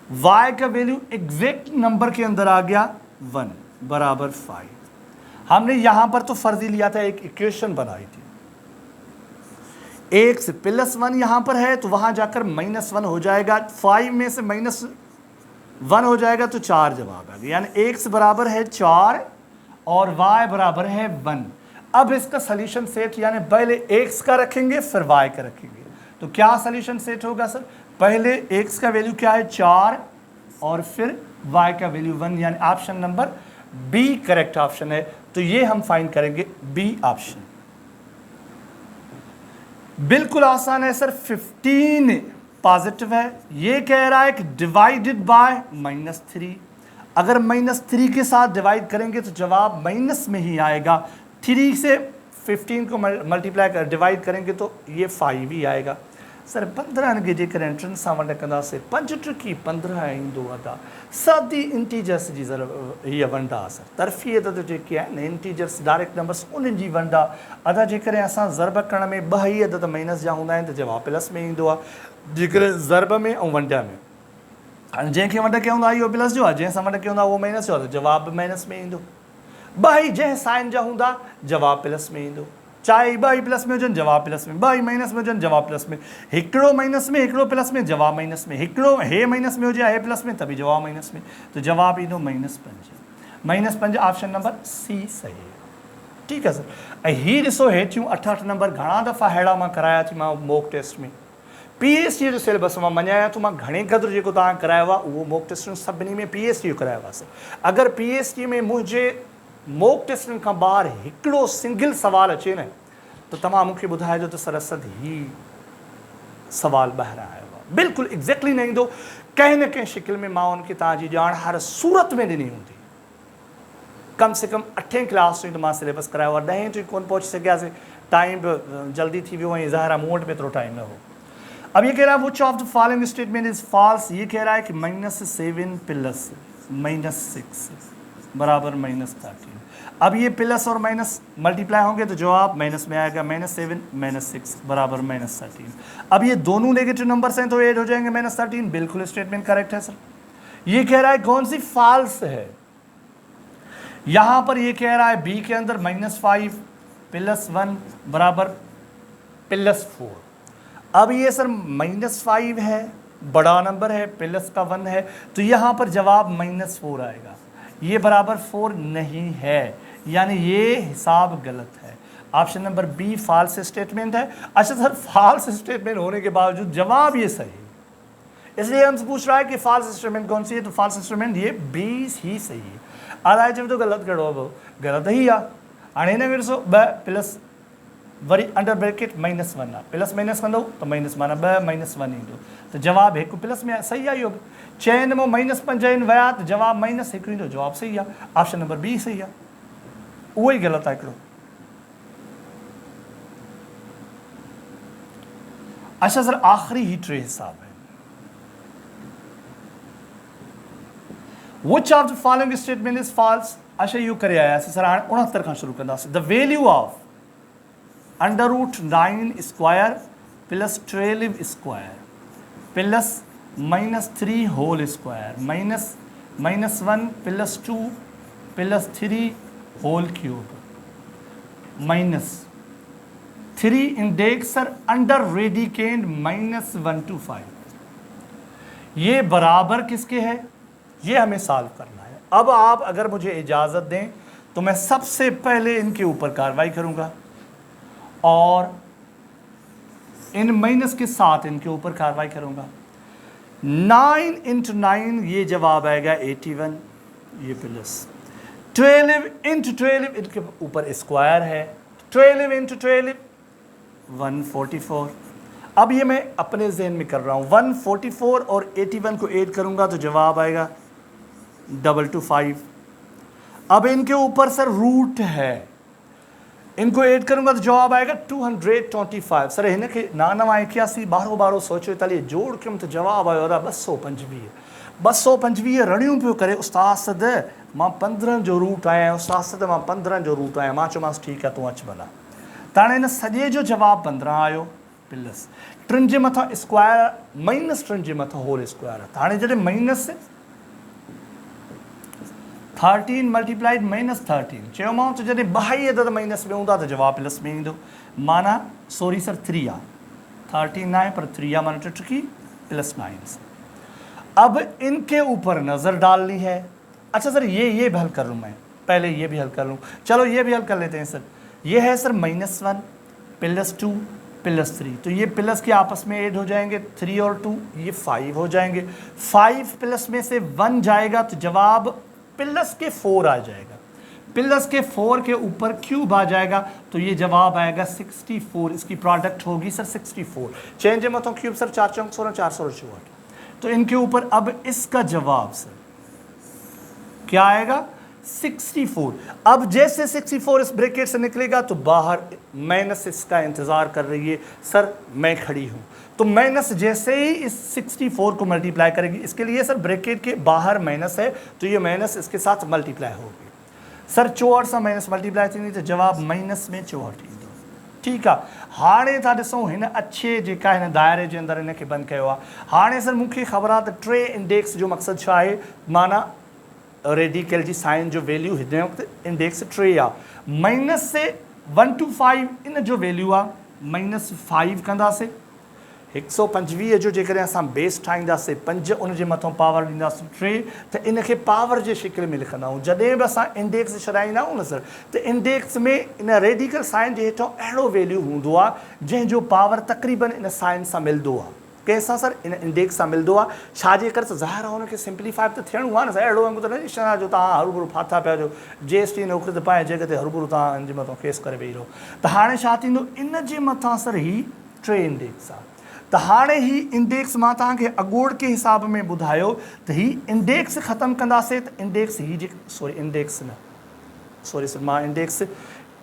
y का वैल्यू एग्जैक्ट नंबर के अंदर आ गया 1 बराबर 5। हमने यहाँ पर तो फर्जी लिया था, एक इक्वेशन बनाई थी, एक्स प्लस 1 यहाँ पर है तो वहाँ जाकर -1 हो जाएगा, 5 में से -1 हो जाएगा तो 4 जवाब आ गया, यानी एक्स बराबर है 4 और y बराबर है 1। अब इसका सॉल्यूशन सेट यानी पहले x का रखेंगे फिर y का रखेंगे, तो क्या सॉल्यूशन सेट होगा सर? पहले x का वैल्यू क्या है 4 और फिर y का वैल्यू 1, यानी option number B correct option है। तो ये हम फाइंड करेंगे बी ऑप्शन। बिल्कुल आसान है सर, 15 पॉजिटिव है, ये कह रहा है कि डिवाइडेड बाय -3। अगर -3 के साथ डिवाइड करेंगे तो जवाब माइनस में ही आएगा। 3 से 15 को मल्टीप्लाई कर डिवाइड करेंगे तो ये 5 ही आएगा। सर 15 खे जेकर एंट्रेंस सां वंड कंदासीं 5 टुकी 15 ईंदो अदा सादी इंटीजर्स जी हीअ वंड आहे सर। तरफ़ी अदद जेके आहिनि इंटीजर्स डायरेक्ट नंबर्स उन्हनि जी वंड आहे। अदा जेकर असां ज़रब करण में 2 ई अदद माइनस जा हूंदा आहिनि त जवाबु प्लस में ईंदो आहे। जेकर ज़रब में ऐं वंड में हाणे जंहिंखे वंड कयूं था इहो प्लस जो आहे, जंहिंसां वंड कयूं था उहो माइनस जो आहे, त जवाबु माइनस में ईंदो। 2 ई जंहिं साइन जा हूंदा जवाबु प्लस में ईंदो। चाहे 2 ई प्लस में हुजनि जवाबु प्लस में, 2 ई माइनस में हुजनि जवाबु प्लस में, हिकिड़ो माइनस में हिकिड़ो प्लस में जवाबु माइनस में, हिकिड़ो हे माइनस में हुजे हे प्लस में त बि जवाबु माइनस में, तो जवाबु ईंदो -5। -5 ऑप्शन नंबर सी सही है। ठीकु आहे सर। ऐं हीअ ॾिसो हेठियूं 8 नंबर घणा दफ़ा अहिड़ा मां कराया थी मां मॉक टेस्ट में। PhD जो सिलेबस मां मञाया थो, मां घणे क़दुरु जेको तव्हां करायो आहे उहो मॉक टेस्ट सभिनी में PhD जो करायो आहे सर। अगरि PhD में मुंहिंजे मॉक टेस्टनि खां ॿाहिरि हिकिड़ो सिंगल सवाल अचे न तो तव्हां मूंखे ॿुधाइजो त सर असद ही सवाल ॿाहिरां आयो आहे। बिल्कुलु एग्ज़ैक्टली न ईंदो, कंहिं न कंहिं शिकिल में मां उनखे तव्हांजी ॼाण हर सूरत में ॾिनी हूंदी। कम से कम 8वीं क्लास ताईं त मां सिलेबस करायो आहे, 10वीं ताईं कोन पहुची सघियासीं, टाइम बि जल्दी थी वियो ऐं ज़ाहिर आहे मूं वटि बि एतिरो टाइम न हो। अब ये कह रहा है which of the following statement is false. ये कह रहा है कि -7 प्लस -6 बराबर -13। अब ये प्लस और माइनस मल्टीप्लाई होंगे तो जवाब माइनस में आएगा, -7 -6 बराबर -13। अब ये दोनों नेगेटिव नंबर्स हैं तो ऐड हो जाएंगे -13। बिल्कुल स्टेटमेंट करेक्ट है सर। ये कह रहा है कौन सी फॉल्स है, यहां पर ये कह रहा है बी के अंदर -5 + 1 बराबर +4। अब ये सर -5 है, बड़ा नंबर है, प्लस का 1 है, तो यहाँ पर जवाब -4 आएगा। ये बराबर 4 नहीं है, यानी ये हिसाब गलत है। Option number B false statement है। अच्छा सर, फॉल्स स्टेटमेंट होने के बावजूद जवाब ये सही है, इसलिए हमसे पूछ रहा है कि फॉल्स स्टेटमेंट कौन सी है, तो फॉल्स स्टेटमेंट ये बी ही सही है। अलाए जब तो गलत करो, गलत ही आहे। हाणे हिन में ॾिसो 2 प्लस वरी अंडर ब्रैकेट -1 आहे, प्लस माइनस कंदो तो माइनस माना 2 -1 ईंदो, तो जवाब 1 प्लस में सही आहे। इहो बि चइनि में -5 आहिनि विया तो जवाब -1 ईंदो, जवाब सही आहे। ऑप्शन नंबर बी सही आहे, उहो ही गलत आहे हिकिड़ो। अच्छा सर, आखिरी ही 3 हिसाब है। Which of the following statement is false. अच्छा इहो करे आयासीं सर। हाणे 69 खां शुरू कंदासीं। The value of √9 square plus 12 square plus -3 whole square minus -1 + 2 + 3 whole cube minus 3 index sir under radicand -1 to 5। ये बराबर किसके है, ये हमें सॉल्व करना है। अब आप अगर मुझे इजाज़त दें तो मैं सबसे पहले इनके ऊपर कार्रवाई करूंगा और इन माइनस के साथ इनके ऊपर कार्रवाई करूंगा। 9 × 9 ये जवाब आएगा 81, ये प्लस 12 × 12 इनके ऊपर स्क्वायर है, 12 × 12 144। अब ये मैं अपने जहन में कर रहा हूँ, 144 और 81 को ऐड करूंगा तो जवाब आएगा 225। अब इनके ऊपर सर रूट है, इनको ऐड करूंगा तो जवाब आएगा 225। सर इनके 981 12 12 144 जोड़ कम तो जवाब आयो 225। 225 रणियूं पियो करे उस्ताद सद मां 15 जो रूट आया, उस्ताद सद मां 15 जो रूट आया। मां चयोमांसि ठीकु आहे तूं अच भला। त हाणे हिन सॼे जो जवाब 15 आयो प्लस 3 जे मथां स्क्वायर माइनस 3 जे मथां होल स्क्वायर। त हाणे जॾहिं माइनस 13 मल्टीप्लाइड -13 चयोमांव तो जॾहिं 2 ई अदद माइनस में हूंदा तो जवाब प्लस में ईंदो, माना सॉरी सर 3 आहे। 39 पर 3 या माइनस की +9। अब इनके ऊपर नज़र डालनी है। अच्छा सर ये भी हल कर लूँ मैं, पहले ये भी हल कर लूँ, चलो ये भी हल कर लेते हैं सर। ये है सर -1 +2 +3, तो ये प्लस के आपस में ऐड हो जाएंगे, 3 और 2 ये 5 हो जाएंगे। 5 प्लस में से 1 जाएगा तो जवाब प्लस के 4 आ जाएगा। प्लस के 4 के ऊपर क्यूब आ जाएगा तो ये जवाब आएगा 64। इसकी प्रोडक्ट होगी सर 64। चेंज मतलब क्यूब सर 4 चौक 16 4 16 64। तो इनके ऊपर अब इसका जवाब सर क्या आएगा 64। अब जैसे 64 इस ब्रैकेट से निकलेगा तो बाहर माइनस इसका इंतज़ार कर रही है, सर मैं खड़ी हूँ। तो माइनस जैसे ही इस 64 को मल्टीप्लाई करेगी, इसके लिए सर ब्रैकेट के बाहर माइनस है तो ये माइनस इसके साथ मल्टीप्लाई होगी। सर 64 सां माइनस मल्टीप्लाई थी तो जवाब माइनस में 64 ईंदो। ठीक है, हाणे था ॾिसूं हिन अच्छे जेका हिन दायरे जे अंदरि हिनखे बंदि कयो आहे। हाणे सर मूंखे ख़बर आहे त 3 इंडेक्स जो मक़सदु छा आहे, माना रेडिकल जी साइन जो वैल्यू हिन वक़्तु इंडेक्स 3 आहे। माइनस से 1 to 5 इन जो वैल्यू आहे -5 कंदासीं। 125 जो जेकॾहिं असां बेस ठाहींदासीं 5 उन जे मथां पावर ॾींदासीं 3 त इनखे पावर जे शिकिल में लिखंदा आहियूं। जॾहिं बि असां इंडेक्स छॾाईंदा आहियूं न सर, त इंडेक्स में इन रेडिकल साइन जे हेठां अहिड़ो वैल्यू हूंदो आहे जंहिंजो पावर तक़रीबन इन साइन सां मिलंदो आहे। कंहिंसां सर इन इंडेक्स सां मिलंदो आहे। छाजे करे त ज़ाहिर आहे हुनखे सिंप्लीफाई त थियणो आहे न सर। अहिड़ो वांगुरु त न ॾिसंदा जो तव्हां हरूभरू फाथा पिया जो GST नौकिरी त पाए जॻह ते हरूभरू तव्हां इन जे मथां केस करे वेही रहो। त हाणे छा थींदो, इन जे मथां सर ही 3 इंडेक्स आहे। त हाणे ही इंडेक्स मां तव्हांखे अॻोड़ के हिसाब में ॿुधायो त ही इंडेक्स ख़तमु कंदासीं त इंडेक्स ही जे सॉरी सर मां इंडेक्स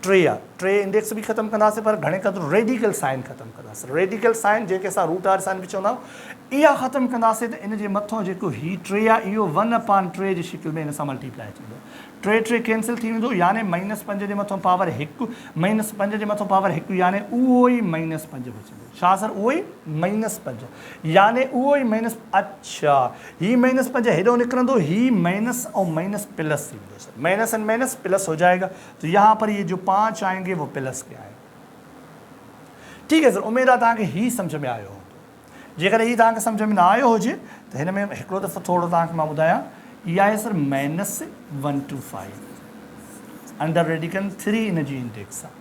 3 आहे, 3 इंडेक्स भी ख़त्म कंदासीं, पर घणे क़दुरु रेडिकल साइन ख़त्म कंदासीं। रेडिकल साइन जंहिंखे असां √r साइन बि चवंदा आहियूं, इहा ख़त्म कंदासीं त इन जे मथां जेको ही 3 आहे इहो 1/3 जी शिकिल में इन सां मल्टीप्लाई थींदो। 3 कैंसिल थी वेंदो, यानी -5 जे मथां पावर 1, -5 जे मथां पावर 1 यानी उहो ई -5 बचंदो। छा सर उहो ई -5 यानी उहो ई माइनस। अच्छा ही -5 हेॾो निकिरंदो, ही माइनस और माइनस प्लस थींदो sir. Minus and minus plus हो जाएगा, तो यहाँ पर ये जो 5 आएंगे वो प्लस के आएंगे। ठीक है सर, उम्मीद आहे तव्हांखे ही सम्झ में आयो हो। जेकर ही तव्हांखे सम्झ में न आयो हुजे त हिन में हिकिड़ो दफ़ो थोरो तव्हांखे मां ॿुधायां। इहा आहे सर -1 to 5 अंडर रेडिकल 3 इन जी इंडेक्स आहे।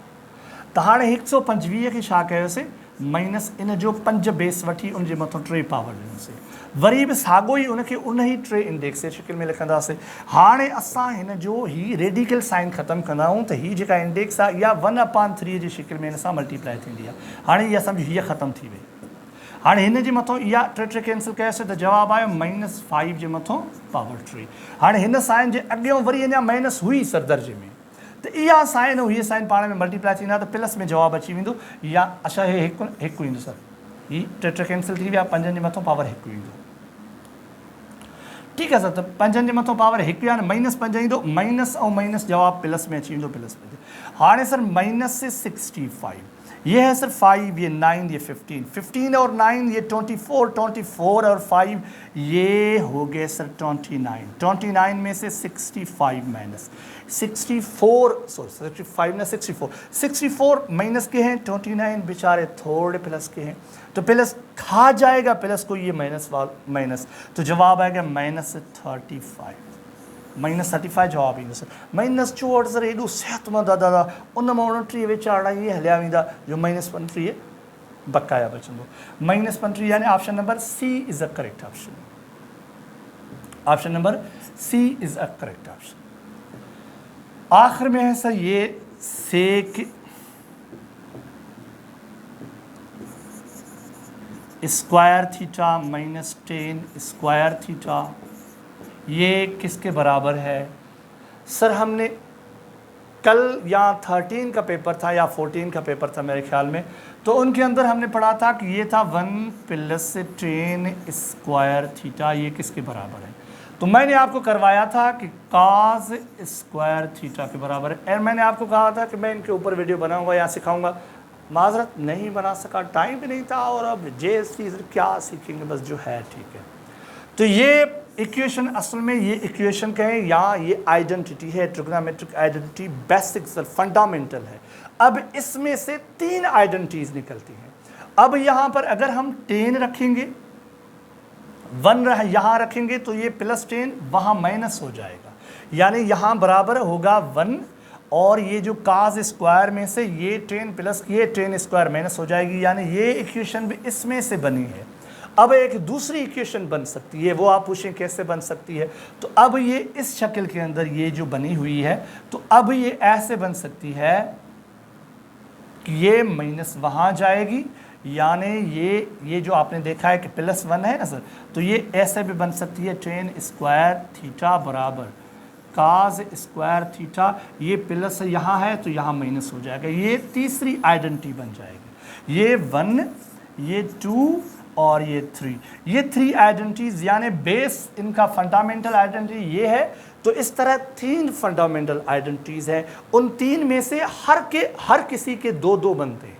त हाणे 125 खे छा कयोसीं, माइनस इन जो 5 बेस वठी उन जे मथां 3 पावर ॾिनोसीं। वरी बि साॻियो ई उनखे उन ई 3 इंडेक्स जे शिकिल में लिखंदासीं। हाणे असां हिन जो ही रेडिकल साइन ख़तमु कंदा आहियूं त ही जेका इंडेक्स आहे इहा 1/3 जी शिकिल में इन सां मल्टीप्लाई थींदी आहे। हाणे इहा सम्झ हीअ ख़तमु थी वई। हाणे हिन जे मथां इहा 3 कैंसिल कयोसीं त जवाबु आयो -5 जे मथां पावर 3। हाणे हिन साइन जे अॻियां वरी अञा माइनस हुई सर दर्जे में, त इहा साइन ऐं हीअ साइन पाण में मल्टीप्लाई थींदा त प्लस में जवाबु अची वेंदो। या अच्छा हे हिकु ईंदो सर, ही 3 कैंसिल थी विया, 5 जे मथां पावर 1 ईंदो। ठीकु आहे सर, त 5 जे मथां पावर 1 यानी -5 ईंदो, माइनस ऐं माइनस जवाबु प्लस में अची वेंदो, +5। हाणे सर माइनस से 65, ये है सर 5, ये 9, ये 15, 15 और 9 ये 24, 24 और 5 ये हो गए सर 29। 29 में से 65 माइनस 64, सॉरी 65 ना 64, 64 माइनस के हैं, 29 बेचारे थोड़े प्लस के हैं, तो प्लस खा जाएगा प्लस को ये माइनस, तो जवाब आएगा -35। -35 जवाब ईंदो सर। -64 सर एॾो सिहतमंद आहे दादा, उन मां 29 विचारा इहे हलिया वेंदा जो -35 बकाया बचंदो। -35 यानी option number C is a correct option. Option number C is a correct option. आखिर में है सर ये sec square theta -10 square theta ये किसके बराबर है। सर हमने कल या 13 का पेपर था या 14 का पेपर था मेरे ख्याल में, तो उनके अंदर हमने पढ़ा था कि ये था 1 + 10 स्क्वायर थीटा, ये किसके बराबर है। तो मैंने आपको करवाया था कि cos स्क्वायर थीटा के बराबर है, और मैंने आपको कहा था कि मैं इनके ऊपर वीडियो बनाऊंगा या सिखाऊंगा। माजरत नहीं बना सका, टाइम भी नहीं था, और अब JST क्या सीखेंगे बस जो है। ठीक है, तो ये इक्वेशन असल में ये इक्वेशन कहें या ये आइडेंटिटी है, trigonometric identity basic sir fundamental है। अब इसमें से 3 आइडेंटिटीज निकलती हैं, अब यहाँ पर अगर हम 10 रखेंगे, 1 यहाँ रखेंगे तो ये +10 वहाँ माइनस हो जाएगा, यानी यहाँ बराबर होगा 1 और ये जो काज स्क्वायर में से ये 10 प्लस ये 10 स्क्वायर माइनस हो जाएगी, यानी ये इक्वेशन भी इसमें से बनी है। अब एक दूसरी इक्वेशन बन सकती है, वो आप पूछें कैसे बन सकती है, तो अब ये इस शक्ल के अंदर ये जो बनी हुई है, तो अब ये ऐसे बन सकती है कि ये माइनस वहाँ जाएगी, यानी ये जो आपने देखा है कि +1 है ना सर, तो ये ऐसे भी बन सकती है 10 स्क्वायर थीटा बराबर काज स्क्वायर थीटा, ये प्लस यहाँ है तो यहाँ माइनस हो जाएगा, ये तीसरी आइडेंटिटी बन जाएगी। ये 1, ये 2 और ये 3, ये 3 आइडेंटिटीज यानी बेस इनका फंडामेंटल आइडेंटिटी ये है। तो इस तरह 3 फंडामेंटल आइडेंटिटीज हैं, उन 3 में से हर किसी के 2-2 बनते हैं,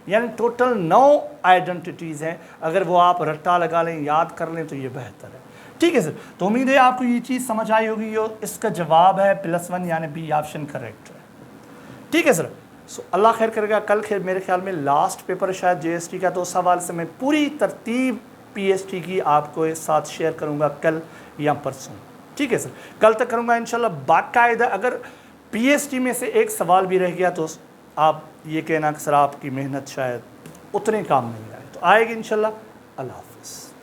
यानी टोटल 9 आइडेंटिटीज हैं। अगर वो आप रट्टा लगा लें, याद कर लें तो ये बेहतर है। ठीक है सर, तो उम्मीद है आपको ये चीज़ समझ आई होगी और इसका जवाब है +1 यानी बी ऑप्शन करेक्ट है। ठीक है सर, सो अल्लाह खैर करेगा। कल मेरे ख्याल में लास्ट पेपर शायद जीएसटी का, तो उस हवाले से मैं पूरी तरतीब पीएसटी की आपको इस साथ शेयर करूँगा कल या परसों। ठीक है सर, कल तक करूँगा इंशाल्लाह बाकायदा। अगर पीएसटी में से एक सवाल भी रह गया तो आप ये कहना कि सर आपकी मेहनत शायद उतने काम नहीं आए, तो आएगी इंशाल्लाह। अल्लाह हाफ़िज़।